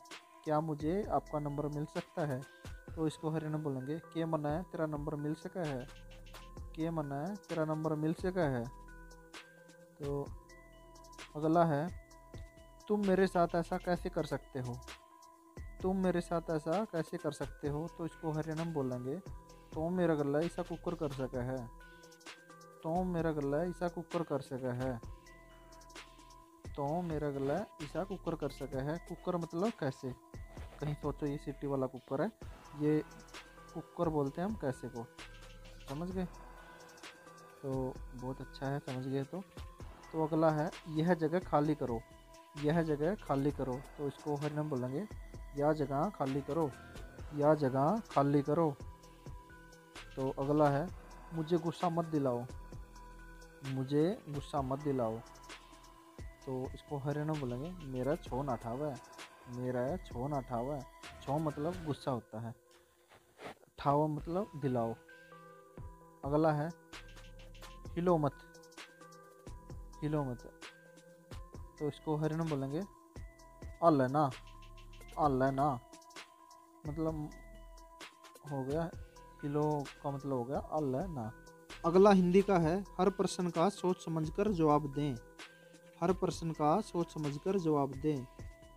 क्या मुझे आपका नंबर मिल सकता है। तो इसको हरियाणा में बोलेंगे के मना है तेरा नंबर मिल सका है, के मना है तेरा नंबर मिल सका है। तो अगला है तुम मेरे साथ ऐसा कैसे कर सकते हो, तुम मेरे साथ ऐसा कैसे कर सकते हो। तो इसको हरियाणा में बोलेंगे तो मेरा गला ऐसा कुकर कर सका है, तो मेरा गला ऐसा कुकर कर सका है, तो मेरा गला ऐसा कुकर कर सका है। कुकर मतलब कैसे, कहीं सोचो ये सीटी वाला कुकर है, ये कुकर बोलते हैं हम कैसे को, समझ गए। तो बहुत अच्छा है, समझ गए। तो अगला है यह जगह खाली करो, यह जगह खाली करो। तो इसको हरियाणा में बोलेंगे यह जगह खाली करो, यह जगह खाली करो। तो अगला है मुझे गुस्सा मत दिलाओ, मुझे गुस्सा मत दिलाओ। तो इसको हरियाणा में बोलेंगे मेरा छो ना ठावा है, मेरा छो ना ठावा है। छो मतलब गुस्सा होता है, ठावा मतलब दिलाओ। अगला है हिलो मत, हिलो मत। तो इसको हरियाणा में बोलेंगे अल है ना, अल है ना मतलब हो गया, हिलो का मतलब हो गया अल है ना। अगला हिंदी का है हर प्रश्न का सोच समझकर जवाब दें, हर प्रश्न का सोच समझकर जवाब दें।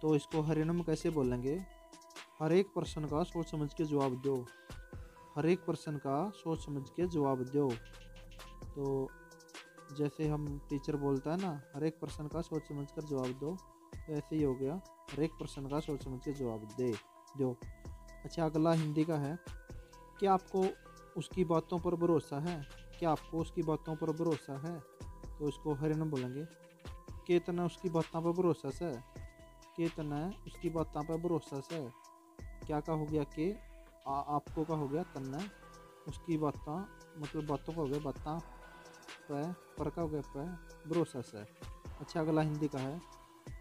तो इसको हरियाणा में कैसे बोलेंगे हर एक प्रश्न का सोच समझ के जवाब दो, हर एक प्रश्न का सोच समझ के जवाब दो। तो जैसे हम टीचर बोलता है ना हर एक प्रश्न का सोच समझ कर जवाब दो, तो ऐसे ही हो गया हर एक प्रश्न का सोच समझ के जवाब दे दो। अच्छा अगला हिंदी का है क्या आपको उसकी बातों पर भरोसा है, क्या आपको उसकी बातों पर भरोसा है। तो इसको हरियाणा में बोलेंगे केतना उसकी बातों पर भरोसा से, केतना उसकी बातों पर भरोसा से। क्या का हो गया कि आपको का हो गया तन्ना, उसकी बातों मतलब बातों का हो गया बातों पे, पर का हो गया पे भरोसा से। अच्छा अगला हिंदी का है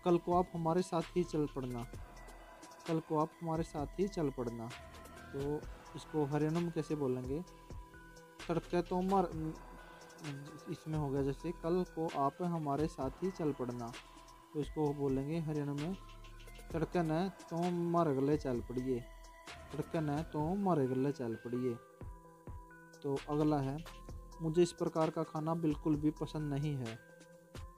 कल को आप हमारे साथ ही चल पड़ना, कल को आप हमारे साथ ही चल पड़ना। तो इसको हरियाणा में कैसे बोलेंगे तड़के तो मर, इसमें हो गया जैसे कल को आप हमारे साथ ही चल पड़ना। तो इसको बोलेंगे हरियाणा में तड़कन है तो मारे गले चल पड़िए, तड़कन है तो मारे गले चल पड़िए। तो अगला है मुझे इस प्रकार का खाना बिल्कुल भी पसंद नहीं है,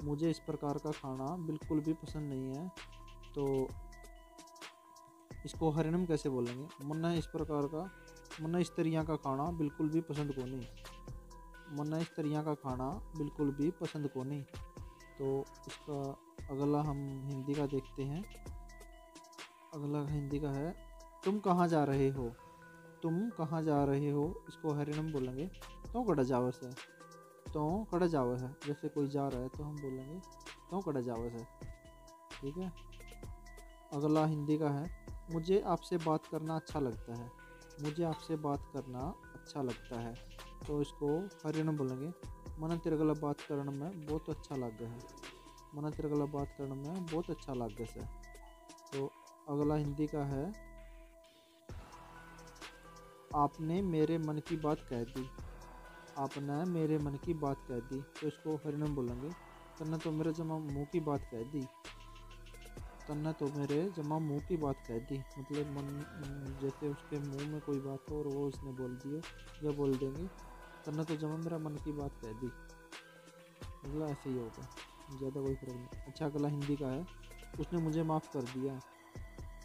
मुझे इस प्रकार का खाना बिल्कुल भी पसंद नहीं है। तो इसको हरियाणा में कैसे बोलेंगे मन्ना इस प्रकार का, मन्ना इस तरिया का खाना बिल्कुल भी पसंद को नहीं, मन्ना इस तरिया का खाना बिल्कुल भी पसंद को नहीं। तो इसका अगला हम हिंदी का देखते हैं। अगला हिंदी का है तुम कहाँ जा रहे हो, तुम कहाँ जा रहे हो। इसको हरियाणा में बोलेंगे तो कड़ा जावस है, तो कड़ा जावस है। जैसे कोई जा रहा है तो हम बोलेंगे तो कड़ा जावस है, ठीक है। अगला हिंदी का है मुझे आपसे बात करना अच्छा लगता है, मुझे आपसे बात करना अच्छा लगता है। तो इसको हरियाणा में बोलेंगे मन तेरे गला बात करने में बहुत अच्छा लगे है, मन तेरे गला बात करने में बहुत अच्छा लगे से। तो अगला हिंदी का है आपने मेरे मन की बात कह दी, आपने मेरे मन की बात कह दी। तो इसको हरियाणा में बोलेंगे तन्ने तो मेरे जमा मुंह की बात कह दी, तन्ने तो मेरे जमा मुंह की बात कह दी मतलब मन जैसे उसके मुंह में कोई बात हो और वो उसने बोल दी हो या बोल देंगे तन्ने तो जमा मेरा मन की बात कह दी, मतलब ऐसे ही होगा, ज़्यादा कोई फर्क नहीं। अच्छा अगला हिंदी का है उसने मुझे माफ़ कर दिया,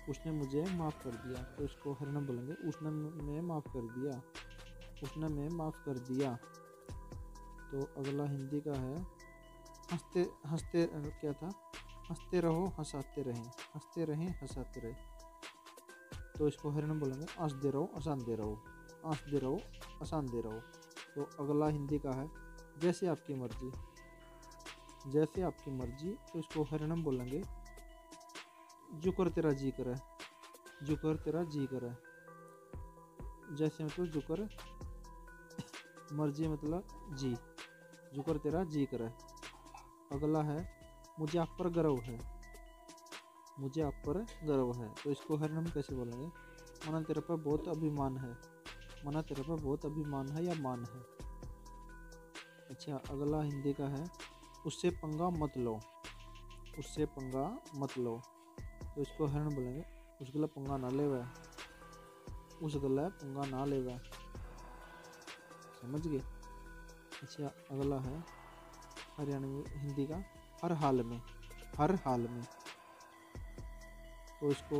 उसने मुझे माफ़ कर दिया। तो इसको हरियाणा में बोलेंगे उसने मैं माफ़ कर दिया, उसने मैं माफ़ कर दिया। तो अगला हिंदी का है हंसते हंसते क्या था हंसते रहो हंसाते रहें, हंसते रहें हंसाते रहें। तो इसको हरियाणा में बोलेंगे हंसते रहो हंसाते रहो, हंसते रहो हंसाते रहो। तो अगला हिंदी का है जैसे आपकी मर्जी, जैसे आपकी मर्जी। तो इसको हरियाणा में बोलेंगे जो कर तेरा जी करे, जो कर तेरा जी करे। जैसे मतलब जो कर मर्जी मतलब जी, जो कर तेरा जी करे। अगला है मुझे आप पर गर्व है, मुझे आप पर गर्व है। तो इसको हरियाणवी में कैसे बोलेंगे? मना तेरे पर बहुत अभिमान है। मना तेरे पर बहुत अभिमान है या मान है। अच्छा, अगला हिंदी का है उससे पंगा मत लो। उससे पंगा मत लो। तो इसको हरियाणवी बोलेंगे उस गला पंगा ना लेवे। उस गला पंगा ना लेवे। समझ गए? अच्छा, अगला है हरियाणवी हिंदी का हर हाल में। हर हाल में। तो इसको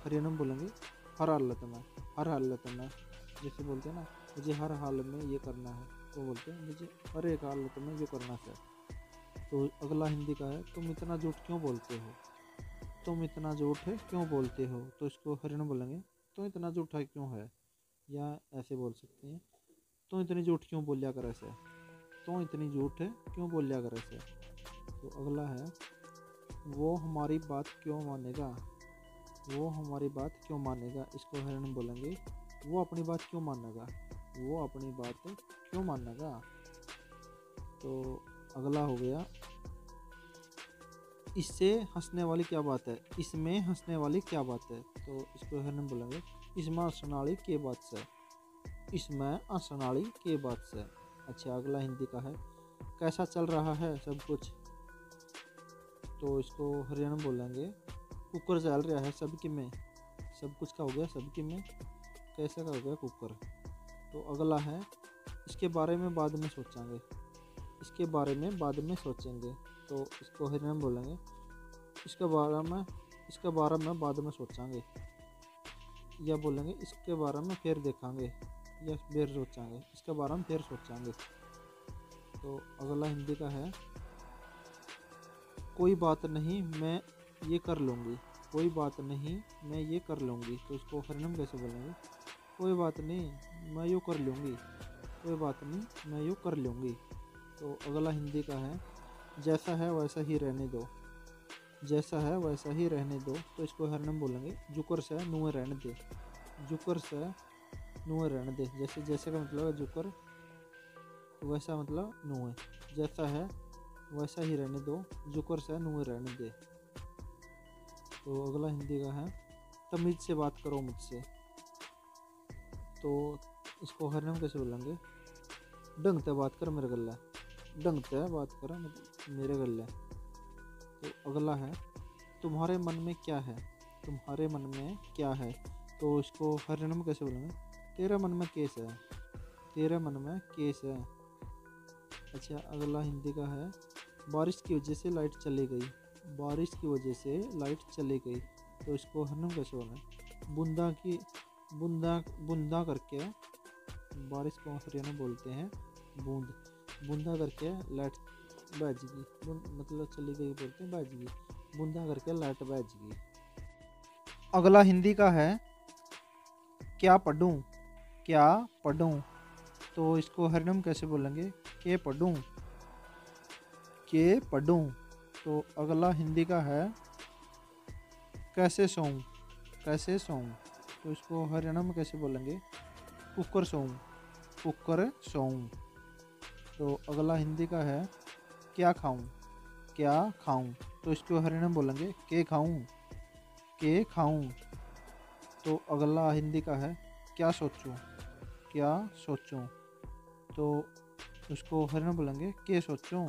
हरियाणवी में बोलेंगे हर हालत में। हर हालत में। जैसे बोलते हैं ना मुझे हर हाल में ये करना है, तो बोलते हैं मुझे हर एक हालत में ये करना है। तो अगला हिंदी का है तुम इतना झूठ क्यों बोलते हो। तुम इतना झूठ क्यों बोलते हो। तो इसको हरियाणवी में बोलेंगे तुम इतना झूठा क्यों है, या ऐसे बोल सकते हैं तुम इतनी झूठ क्यों बोलिया कर ऐसे। तुम इतनी झूठ क्यों बोलिया कर ऐसे। तो अगला है वो हमारी बात क्यों मानेगा। वो हमारी बात क्यों मानेगा। इसको हरियाणवी में बोलेंगे वो अपनी बात क्यों मानेगा। वो अपनी बात क्यों मानेगा। तो अगला हो गया इससे हंसने वाली क्या बात है। इसमें हंसने वाली क्या बात है। तो इसको हरियाणवी में बोलेंगे इसमें हंसने वाली के बात से। इसमें हंसने वाली के बात से। अच्छा, अगला हिंदी का है कैसा चल रहा है सब कुछ। तो इसको हरियाणवी में बोलेंगे कुकर चल रहा है सबकी में। सब कुछ का हो गया सबकी में, कैसे का हो गया कुकर। तो अगला है इसके बारे में बाद में सोचेंगे। इसके बारे में बाद में सोचेंगे। तो इसको हरियाणवी में बोलेंगे इसके बारे में बाद में सोचेंगे, या बोलेंगे इसके बारे में फिर देखेंगे, या फिर सोचेंगे। इसके बारे में फिर सोचेंगे। तो अगला हिंदी का है कोई बात नहीं मैं ये कर लूँगी। कोई बात नहीं मैं ये कर लूँगी। तो इसको हरियाणवी में कैसे बोलेंगे कोई बात नहीं मैं यूँ कर लूँगी। कोई बात नहीं मैं यूँ कर लूँगी। तो अगला हिंदी का है जैसा है वैसा ही रहने दो। जैसा है वैसा ही रहने दो। तो इसको हरियाणवी में बोलेंगे जुकर से नुए रहने दे। जुकर से नुए रहने दे। जैसे जैसे का मतलब है जुकर, वैसा मतलब नुए। जैसा है वैसा ही रहने दो, जुकर से नुए रहने दे। तो अगला हिंदी का है तमीज से बात करो मुझसे। तो इसको हरियाणवी में कैसे बोलेंगे ढंग से बात कर मेरे गले। ढंग से बात कर मेरे गले। तो अगला है तुम्हारे मन में क्या है। तुम्हारे मन में क्या है। तो इसको हरियाणवी में कैसे बोलेंगे तेरे मन में केस है। तेरे मन में केस है। अच्छा, अगला हिंदी का है बारिश की वजह से लाइट चली गई। बारिश की वजह से लाइट चली गई। तो इसको हरियाणवी में कैसे बोलें बूंदा की बूंदा बूंदा करके। बारिश को हरियाणवी में बोलते हैं बूंद। बूंदा करके लाइट बज गई। मतलब चली गई बोलते हैं बज गई। बूंदा करके लाइट बज गई। अगला हिंदी का है क्या पढ़ूं। क्या पढ़ूं। तो इसको हरियाणवी में कैसे बोलेंगे के पढ़ूं। के पढ़ूं। तो अगला हिंदी का है कैसे सोऊं। कैसे सोऊं। तो इसको हरियाणा में कैसे बोलेंगे कुकर सोऊं। कुकर सोऊं। तो अगला हिंदी का है क्या खाऊं। क्या खाऊं। तो इसको हरियाणा में बोलेंगे के खाऊं। के खाऊं। तो अगला हिंदी का है क्या सोचूं। क्या सोचूं। तो उसको हरियाणा में बोलेंगे के सोचूं।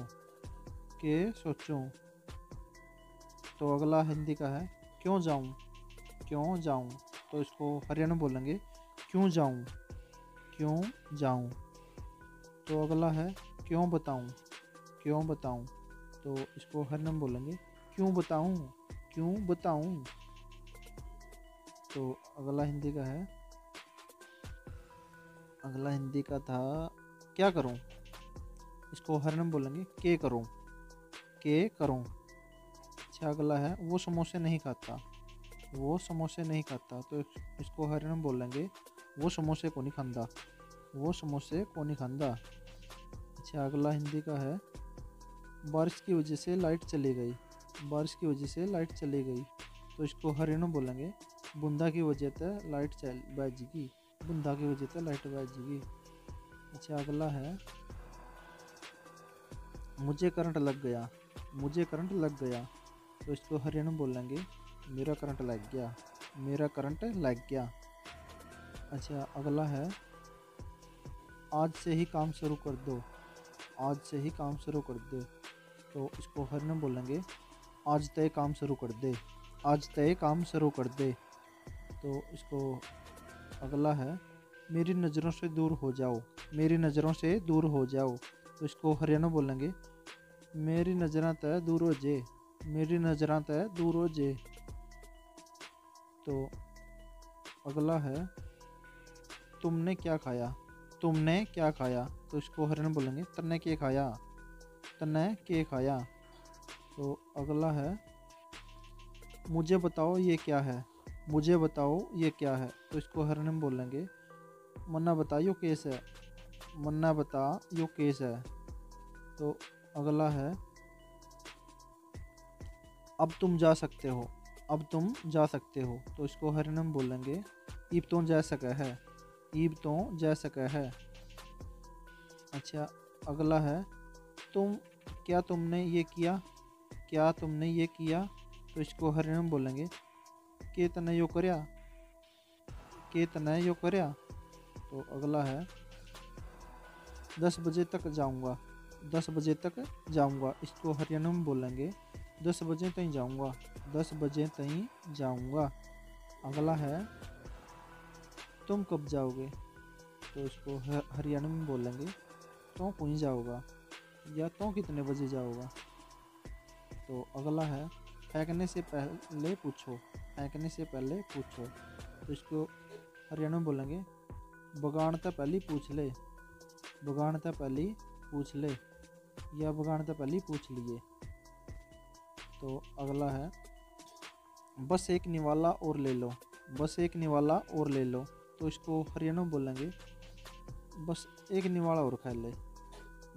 के सोचूं। तो अगला हिंदी का है क्यों जाऊं। क्यों जाऊं। तो इसको हरियाणा में बोलेंगे क्यों जाऊं। क्यों जाऊं। तो अगला है क्यों बताऊं। क्यों बताऊं। तो इसको हरियाणा में बोलेंगे क्यों बताऊं। क्यों बताऊं। तो अगला हिंदी का है अगला हिंदी का था क्या करूं। इसको हरियाणा में बोलेंगे के करूं। के करूं। अच्छा, अगला है वो समोसे नहीं खाता। वो समोसे नहीं खाता। तो इसको हरियाणा में बोलेंगे वो समोसे को नहीं खांदा। वो समोसे को नहीं खांदा। अच्छा, अगला हिंदी का है बारिश की वजह से लाइट चली गई। बारिश की वजह से लाइट चली गई। तो इसको हरियाणा में बोलेंगे बूंदा की वजह से लाइट चल बजेगी। बूंदा की वजह से लाइट बजेगी। अच्छा, अगला है मुझे करंट लग गया। मुझे करंट लग गया। तो इसको हरियाणा में बोलेंगे मेरा करंट लग गया, मेरा करंट लग गया। अच्छा अगला है, आज से ही काम शुरू कर दो, आज से ही काम शुरू कर दे। तो इसको हरियाणवी बोलेंगे आज तय काम शुरू कर दे, आज तय काम शुरू कर दे। तो इसको अगला है, मेरी नज़रों से दूर हो जाओ, मेरी नज़रों से दूर हो जाओ। तो इसको हरियाणवी बोलेंगे मेरी नज़रां तय दूर हो जे, मेरी नज़रां तय दूर हो जे। तो अगला है, तुमने क्या खाया, तुमने क्या खाया। तो इसको हरियाणवी बोलेंगे तन्ने के खाया, तन्ने के खाया। तो अगला है, मुझे बताओ ये क्या है, मुझे बताओ ये क्या है। तो इसको हरियाणवी में बोलेंगे मन्ना बता यो केस है, मन्ना बता यो केस है। तो अगला है, अब तुम जा सकते हो, अब तुम जा सकते हो। तो इसको हरियाणवी में बोलेंगे ईब तो जा सके है, ईब तो जा सके है। अच्छा अगला है, तुम क्या तुमने ये किया, क्या तुमने ये किया। तो इसको हरियाणवी में बोलेंगे के तने यो करया, के तने यो करया। तो अगला है, 10 बजे तक जाऊंगा, 10 बजे तक जाऊंगा। इसको हरियाणवी में बोलेंगे 10 बजे तक जाऊंगा, 10 बजे तक जाऊंगा। अगला है, तुम कब जाओगे। तो इसको हरियाणवी में बोलेंगे तो कहीं जाओगा या तो कितने बजे जाओगा। तो अगला है, फेंकने से पहले पूछो, फेंकने से पहले पूछो। तो इसको हरियाणवी में बोलेंगे बगान तो पहले पूछ ले, बगान तो पहले पूछ ले या बगान तो पहले पूछ लिए। तो अगला है, बस एक निवाला और ले लो, बस एक निवाला और ले लो। तो इसको हरियाणवी में बोलेंगे बस एक निवाला और खा ले,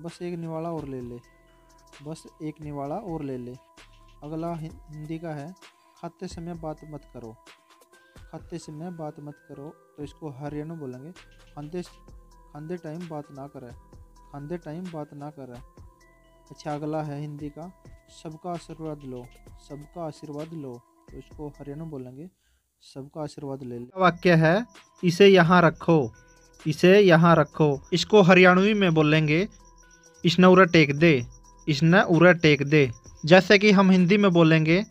बस एक निवाला और ले ले, बस एक निवाला और ले ले। अगला हिंदी का है, खाते समय बात मत करो, खाते समय बात मत करो। तो इसको हरियाणवी में बोलेंगे खांदे टाइम बात ना करे, खांदे टाइम बात ना करे। अच्छा अगला है हिंदी का, सबका आशीर्वाद लो, सबका आशीर्वाद लो। तो इसको हरियाणवी में बोलेंगे सबका आशीर्वाद ले लो। वाक्य है, इसे यहाँ रखो, इसे यहाँ रखो। इसको हरियाणवी में बोलेंगे इसने उरा टेक दे, इसने उरा टेक दे। जैसे कि हम हिंदी में बोलेंगे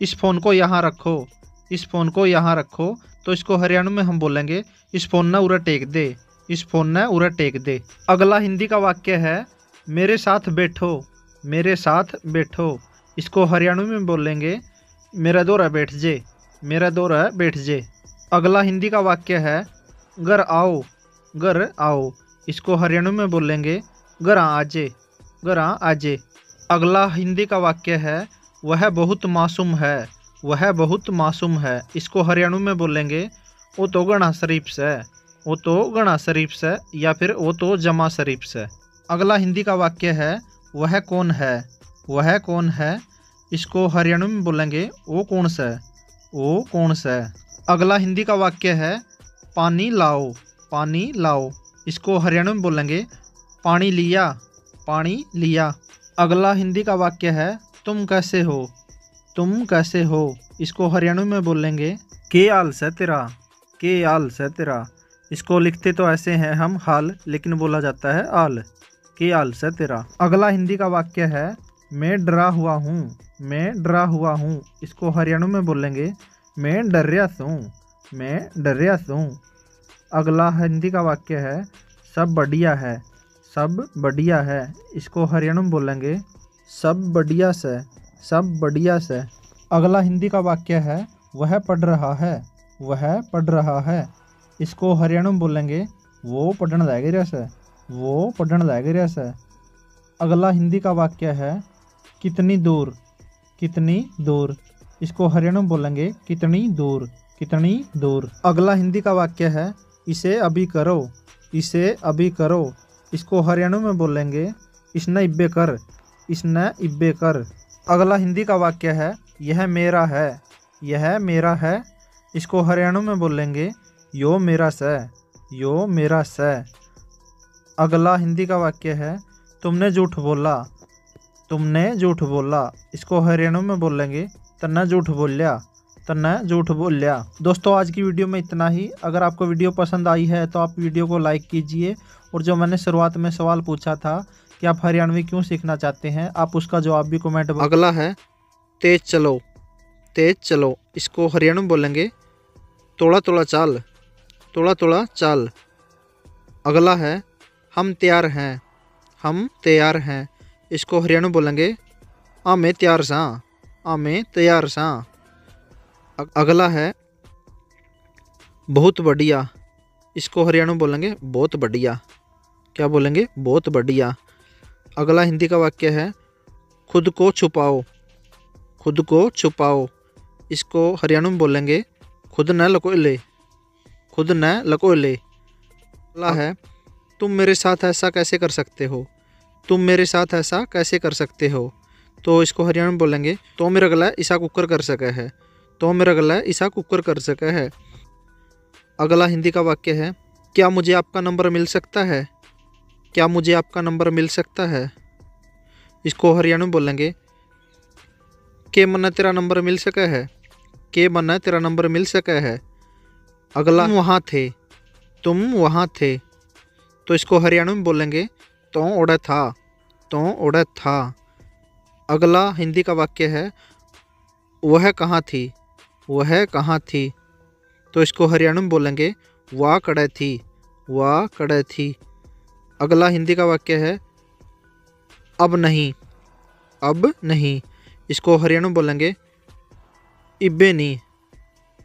इस फ़ोन को यहाँ रखो, इस फ़ोन को यहाँ रखो। तो इसको हरियाणवी में हम बोलेंगे इस फ़ोन ने उरा टेक दे, इस फ़ोन ने उरा टेक दे। अगला हिंदी का वाक्य है, मेरे साथ बैठो, मेरे साथ बैठो। इसको हरियाणवी में बोलेंगे मेरा दौरा बैठ जे, मेरा दौरा बैठ जे। अगला हिंदी का वाक्य है, घर आओ, घर आओ। इसको हरियाणवी में बोलेंगे घर आजे, घर आजे। अगला हिंदी का वाक्य है, वह बहुत मासूम है, वह बहुत मासूम है। इसको हरियाणवी में बोलेंगे वो तो गणा शरीफ से, वो तो गणा शरीफ से या फिर वो तो जमा शरीफ से। अगला हिंदी का वाक्य है, वह कौन है, वह कौन है। इसको हरियाणवी में बोलेंगे वो कौन सा, वो कौन सा। अगला हिंदी का वाक्य है, पानी लाओ, पानी लाओ। इसको हरियाणवी में बोलेंगे पानी लिया, पानी लिया। अगला हिंदी का वाक्य है, तुम कैसे हो, तुम कैसे हो। इसको हरियाणवी में बोलेंगे के हाल से तेरा, के हाल से तेरा। इसको लिखते तो ऐसे हैं हम हाल, लेकिन बोला जाता है आल, के हाल से तेरा। अगला हिंदी का वाक्य है, मैं डरा हुआ हूँ, मैं डरा हुआ हूँ। इसको हरियाणवी में बोलेंगे मैं डरिया हूँ, मैं डरिया हूँ। अगला हिंदी का वाक्य है, सब बढ़िया है, सब बढ़िया है। इसको हरियाणवी में बोलेंगे सब बढ़िया से, सब बढ़िया से। अगला हिंदी का वाक्य है, वह पढ़ रहा है, वह पढ़ रहा है। इसको हरियाणवी में बोलेंगे वो पढ़ने लग रहा से, वो पढ़ने लग रहा से। अगला हिंदी का वाक्य है, कितनी दूर, कितनी दूर। इसको हरियाणवी में बोलेंगे कितनी दूर, कितनी दूर। अगला हिंदी का वाक्य है, इसे अभी करो, इसे अभी करो। इसको हरियाणवी में बोलेंगे इसने इब्बे कर, इसने इब्बे कर। अगला हिंदी का वाक्य है, यह मेरा है, यह मेरा है। इसको हरियाणवी में बोलेंगे यो मेरा से, यो मेरा से। अगला हिंदी का वाक्य है, तुमने झूठ बोला, तुमने झूठ बोला। इसको हरियाणवी में बोलेंगे तन्ना झूठ बोलिया, तन्ने झूठ बोल लिया। दोस्तों आज की वीडियो में इतना ही। अगर आपको वीडियो पसंद आई है तो आप वीडियो को लाइक कीजिए, और जो मैंने शुरुआत में सवाल पूछा था कि आप हरियाणवी क्यों सीखना चाहते हैं, आप उसका जवाब भी कमेंट। अगला है तेज चलो। तेज चलो इसको हरियाणवी में बोलेंगे थोड़ा थोड़ा चाल। थोड़ा थोड़ा चाल। अगला है हम तैयार हैं। हम तैयार हैं इसको हरियाणवी में बोलेंगे मैं तैयार सा। मैं तैयार सा। अगला है बहुत बढ़िया। इसको हरियाणवी में बोलेंगे बहुत बढ़िया। क्या बोलेंगे? बहुत बढ़िया। अगला हिंदी का वाक्य है खुद को छुपाओ। खुद को छुपाओ इसको हरियाणवी में बोलेंगे खुद न लको ले। खुद न लको ले। अगला है तुम मेरे साथ ऐसा कैसे कर सकते हो। तुम मेरे साथ ऐसा कैसे कर सकते हो, तो इसको हरियाणवी में बोलेंगे तो मेरा गला ऐसा कुकर कर सके है। तो मेरा गला ऐसा कुकर कर सके है। अगला हिंदी का वाक्य है क्या मुझे आपका नंबर मिल सकता है। क्या मुझे आपका नंबर मिल सकता है, इसको हरियाणवी में बोलेंगे के मन्ना तेरा नंबर मिल सका है। के मन्ना तेरा नंबर मिल सका है। अगला तुम वहाँ थे। तुम वहाँ थे तो इसको हरियाणवी में बोलेंगे तो ओढ़ा था। तो ओढ़ा था। अगला हिंदी का वाक्य है वह कहाँ थी। वह कहाँ थी तो इसको हरियाणवी में बोलेंगे वाह कड़े थी। वाह कड़े थी। अगला हिंदी का वाक्य है अब नहीं। अब नहीं इसको हरियाणवी में बोलेंगे इब्बे नहीं।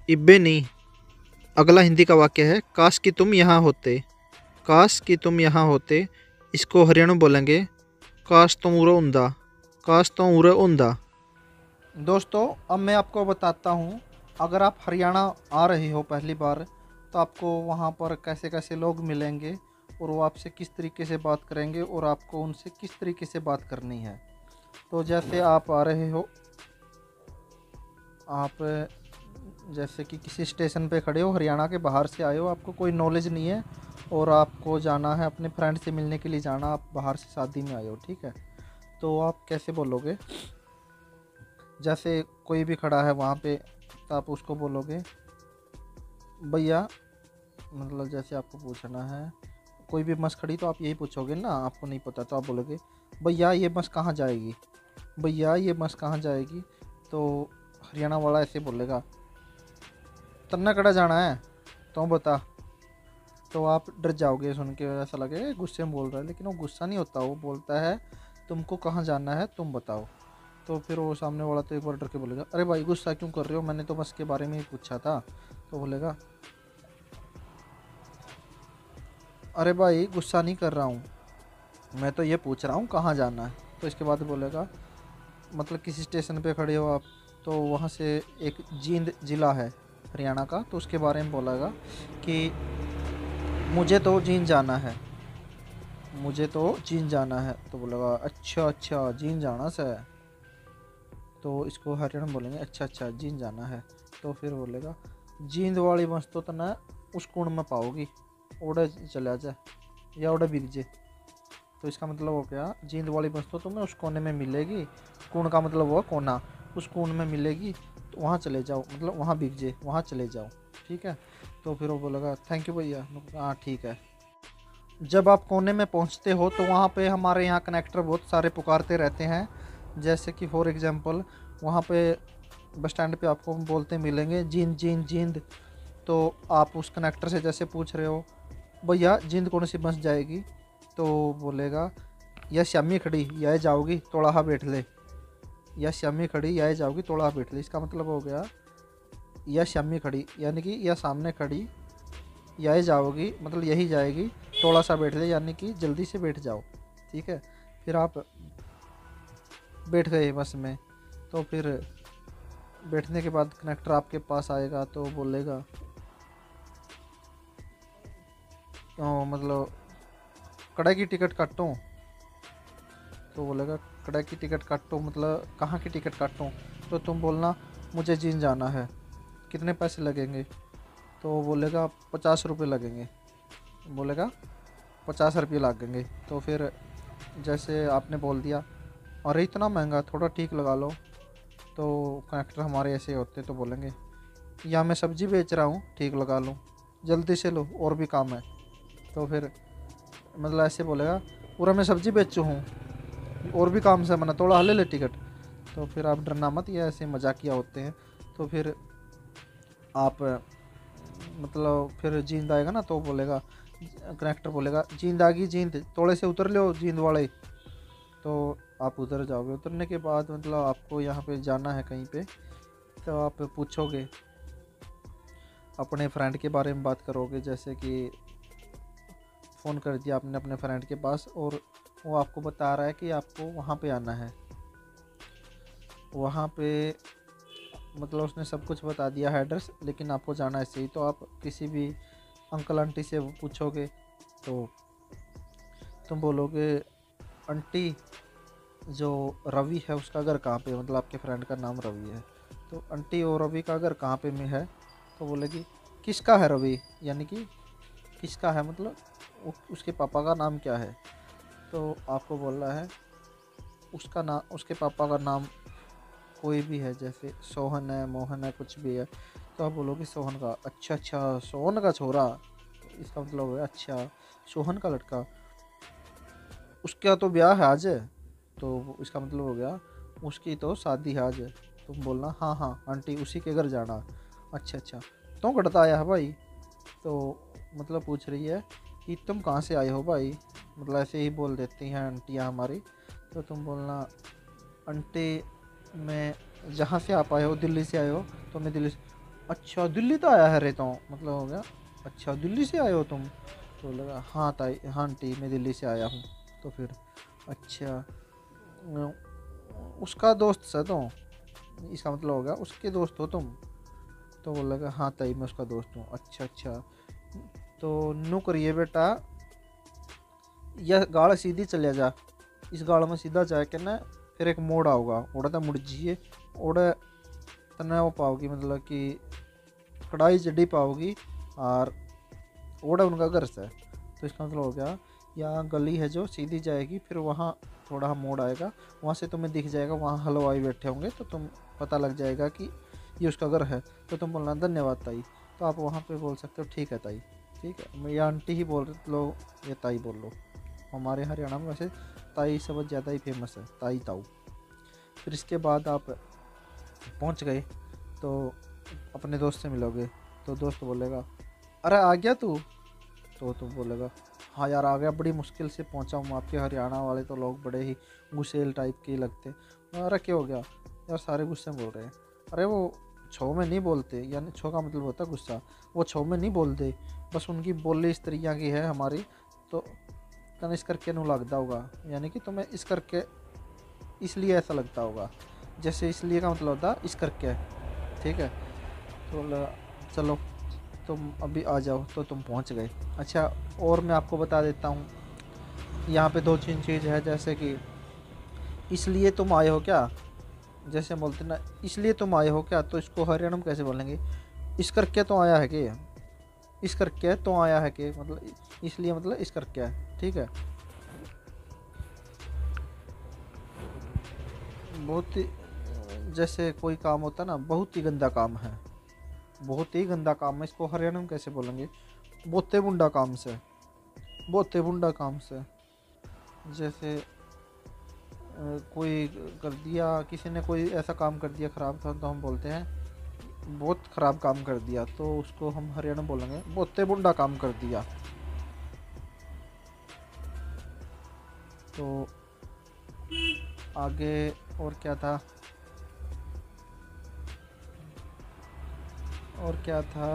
इब्बे नहीं। अगला हिंदी का वाक्य है काश कि तुम यहाँ होते। काश कि तुम यहाँ होते इसको हरियाणवी में बोलेंगे काश तुम उरे उंदा। काश तुम उरे उंदा। दोस्तों अब मैं आपको बताता हूँ, अगर आप हरियाणा आ रहे हो पहली बार तो आपको वहाँ पर कैसे कैसे लोग मिलेंगे और वो आपसे किस तरीके से बात करेंगे और आपको उनसे किस तरीके से बात करनी है। तो जैसे आप आ रहे हो, आप जैसे कि किसी स्टेशन पे खड़े हो, हरियाणा के बाहर से आए हो, आपको कोई नॉलेज नहीं है और आपको जाना है अपने फ्रेंड से मिलने के लिए जाना, आप बाहर से शादी में आए हो, ठीक है। तो आप कैसे बोलोगे, जैसे कोई भी खड़ा है वहाँ पे तो आप उसको बोलोगे भैया, मतलब जैसे आपको पूछना है कोई भी बस खड़ी तो आप यही पूछोगे ना, आपको नहीं पता तो आप बोलोगे भैया ये बस कहाँ जाएगी। भैया ये बस कहाँ जाएगी तो हरियाणा वाला ऐसे बोलेगा तन्ना कड़ा जाना है तो बता। तो आप डर जाओगे सुन के, ऐसा लगेगा गुस्से में बोल रहा है, लेकिन वो गुस्सा नहीं होता, वो बोलता है तुमको कहाँ जाना है तुम बताओ। तो फिर वो सामने वाला तो एक बार डर के बोलेगा अरे भाई गुस्सा क्यों कर रहे हो, मैंने तो बस के बारे में ही पूछा था। तो बोलेगा अरे भाई गुस्सा नहीं कर रहा हूँ, मैं तो ये पूछ रहा हूँ कहाँ जाना है। तो इसके बाद बोलेगा मतलब किसी स्टेशन पे खड़े हो आप, तो वहाँ से एक जींद ज़िला है हरियाणा का, तो उसके बारे में बोलेगा कि मुझे तो जींद जाना है। मुझे तो जींद जाना है। तो बोलेगा अच्छा अच्छा जींद जाना से। तो इसको हरियाणा में बोलेंगे अच्छा अच्छा जींद जाना है। तो फिर बोलेगा जींद वाली बस तो ना उस कुण में पाओगी, ओढ़े चला जाए या ओढ़े बिक जाए। तो इसका मतलब हो गया जींद वाली बस तो तुम्हें उस कोने में मिलेगी। कुण का मतलब हुआ कोना, उस कुण में मिलेगी तो वहाँ चले जाओ, मतलब वहाँ बिक जाए, वहाँ चले जाओ, ठीक है। तो फिर वो बोलेगा थैंक यू भैया। हाँ ठीक है। जब आप कोने में पहुँचते हो तो वहाँ पे हमारे यहाँ कनेक्टर बहुत सारे पुकारते रहते हैं। जैसे कि फॉर एग्ज़ाम्पल वहाँ पे बस स्टैंड पे आपको बोलते मिलेंगे जींद जींद जींद। तो आप उस कनेक्टर से जैसे पूछ रहे हो भैया जींद कौन सी बस जाएगी, तो बोलेगा या श्यामी खड़ी या जाओगी थोड़ा हा बैठ ले। या श्यामी खड़ी या जाओगी थोड़ा हा बैठ ले। इसका मतलब हो गया या श्यामी खड़ी यानी कि या सामने खड़ी, या जाओगी मतलब यही जाएगी, थोड़ा सा बैठ ले यानी कि जल्दी से बैठ जाओ, ठीक है। फिर आप बैठ गए बस में, तो फिर बैठने के बाद कनेक्टर आपके पास आएगा तो बोलेगा मतलब कड़ाई की टिकट काटूँ। तो बोलेगा कड़ाई की टिकट काटूँ मतलब कहाँ की टिकट काटूँ। तो तुम बोलना मुझे जींद जाना है, कितने पैसे लगेंगे। तो बोलेगा 50 रुपये लगेंगे। बोलेगा 50 रुपये लगेंगे। तो फिर जैसे आपने बोल दिया अरे इतना महंगा, थोड़ा ठीक लगा लो। तो कनेक्टर हमारे ऐसे होते तो बोलेंगे या मैं सब्जी बेच रहा हूँ, ठीक लगा लूँ, जल्दी से लो और भी काम है। तो फिर मतलब ऐसे बोलेगा, पूरा मैं सब्जी बेचू हूँ और भी काम से मना, थोड़ा हले ले टिकट। तो फिर आप डरना मत, ये ऐसे मजाकिया होते हैं। तो फिर आप मतलब फिर जींद आएगा ना तो बोलेगा, कनेक्टर बोलेगा जींद आ गई, जींद थोड़े से उतर लो जींद वाले। तो आप उतर जाओगे। उतरने के बाद मतलब आपको यहाँ पे जाना है कहीं पे, तो आप पूछोगे अपने फ्रेंड के बारे में, बात करोगे, जैसे कि फ़ोन कर दिया आपने अपने फ्रेंड के पास और वो आपको बता रहा है कि आपको वहाँ पे आना है। वहाँ पे मतलब उसने सब कुछ बता दिया है एड्रेस, लेकिन आपको जाना है सही। तो आप किसी भी अंकल आंटी से पूछोगे तो तुम बोलोगे आंटी जो रवि है उसका घर कहाँ पे, मतलब आपके फ्रेंड का नाम रवि है। तो आंटी और रवि का घर कहाँ पे में है। तो बोलेगी किसका है रवि, यानी कि किसका है मतलब उसके पापा का नाम क्या है। तो आपको बोल रहा है उसका नाम, उसके पापा का नाम कोई भी है, जैसे सोहन है, मोहन है, कुछ भी है। तो आप बोलोगे सोहन का। अच्छा अच्छा, सोहन का छोरा, इसका मतलब है अच्छा सोहन का लड़का, उसका तो ब्याह है आज। तो इसका मतलब हो गया उसकी तो शादी है आज। तुम बोलना हाँ हाँ आंटी उसी के घर जाना। अच्छा अच्छा, तो कटता आया है भाई। तो मतलब पूछ रही है कि तुम कहाँ से आए हो भाई, मतलब ऐसे ही बोल देती हैं आंटियाँ हमारी। तो तुम बोलना आंटी मैं जहाँ से आप आए हो, दिल्ली से आए हो। तो मैं दिल्ली से। अच्छा दिल्ली तो आया है रे, तो मतलब हो गया अच्छा दिल्ली से आए हो तुम। तो लगा हाँ ताई, हाँ आंटी मैं दिल्ली से आया हूँ। तो फिर अच्छा उसका दोस्त से, तो इसका मतलब हो गया उसके दोस्त हो तुम। तो वो लगा हाँ ताई मैं उसका दोस्त हूँ। अच्छा अच्छा, तो नू करिए बेटा, यह गाड़ सीधी चले जा, इस गाड़ में सीधा जाके ना फिर एक मोड़ आओगा, ओड़ा तो मुड़ जाइए, ओड़ा तने वो पाओगी मतलब कि कढ़ाई चढ़ी पाओगी और ओड़ा उनका घर से। तो इसका मतलब हो गया यहाँ गली है जो सीधी जाएगी, फिर वहाँ थोड़ा मोड़ आएगा, वहाँ से तुम्हें दिख जाएगा, वहाँ हलवाई बैठे होंगे, तो तुम पता लग जाएगा कि ये उसका घर है। तो तुम बोलना धन्यवाद ताई। तो आप वहाँ पे बोल सकते हो ठीक है ताई, ठीक है। मैं या आंटी ही बोल लो या ताई बोल लो। हमारे हरियाणा में वैसे ताई शब्द ज़्यादा ही फेमस है, ताई ताऊ। फिर इसके बाद आप पहुँच गए तो अपने दोस्त से मिलोगे। तो दोस्त बोलेगा अरे आ गया तू। तो तुम बोलेगा हाँ यार आ गया, बड़ी मुश्किल से पहुंचा हूँ। आपके हरियाणा वाले तो लोग बड़े ही गुस्सेल टाइप के लगते। अरे क्या हो गया यार, सारे गुस्से में बोल रहे हैं। अरे वो छो में नहीं बोलते, यानी छो का मतलब होता है गुस्सा, वो छो में नहीं बोलते, बस उनकी बोली इस तरीके की है हमारी। तो तने इस करके नहीं लगता होगा, यानी कि तुम्हें इस करके इसलिए ऐसा लगता होगा, जैसे इसलिए का मतलब होता इस करके, ठीक है। तो चलो तुम अभी आ जाओ। तो तुम पहुंच गए। अच्छा और मैं आपको बता देता हूँ, यहाँ पे दो तीन चीज़ है, जैसे कि इसलिए तुम आए हो क्या, जैसे बोलते ना इसलिए तुम आए हो क्या, तो इसको हरियाणा में कैसे बोलेंगे, इस करके तो आया है कि, इस करके तो आया है कि, मतलब इसलिए मतलब इस करके है, ठीक है। बहुत ही जैसे कोई काम होता है ना, बहुत ही गंदा काम है, बहुत ही गंदा काम है, इसको हरियाणा में कैसे बोलेंगे, बोते बुंडा काम से, बोते बुंडा काम से। जैसे कोई कर दिया, किसी ने कोई ऐसा काम कर दिया ख़राब था, तो हम बोलते हैं बहुत ख़राब काम कर दिया, तो उसको हम हरियाणा में बोलेंगे बोते बुंडा काम कर दिया। तो आगे और क्या था, और क्या था,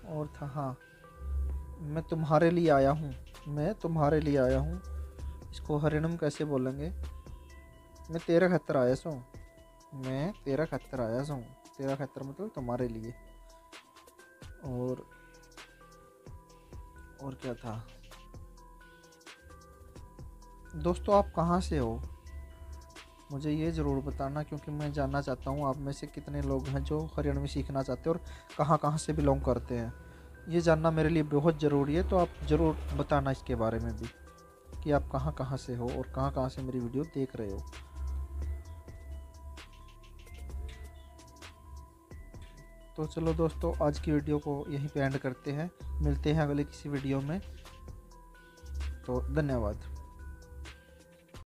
और था हाँ, मैं तुम्हारे लिए आया हूँ, मैं तुम्हारे लिए आया हूँ, इसको हरियाणा में कैसे बोलेंगे, मैं तेरा खतर आया सो, मैं तेरा खतर आया सो, तेरा खतर मतलब तुम्हारे लिए। और क्या था दोस्तों, आप कहाँ से हो मुझे ये ज़रूर बताना, क्योंकि मैं जानना चाहता हूँ आप में से कितने लोग हैं जो हरियाणा में सीखना चाहते हैं और कहाँ कहाँ से बिलोंग करते हैं। ये जानना मेरे लिए बहुत ज़रूरी है, तो आप ज़रूर बताना इसके बारे में भी कि आप कहाँ कहाँ से हो और कहाँ कहाँ से मेरी वीडियो देख रहे हो। तो चलो दोस्तों, आज की वीडियो को यहीं पे एंड करते हैं। मिलते हैं अगले किसी वीडियो में। तो धन्यवाद।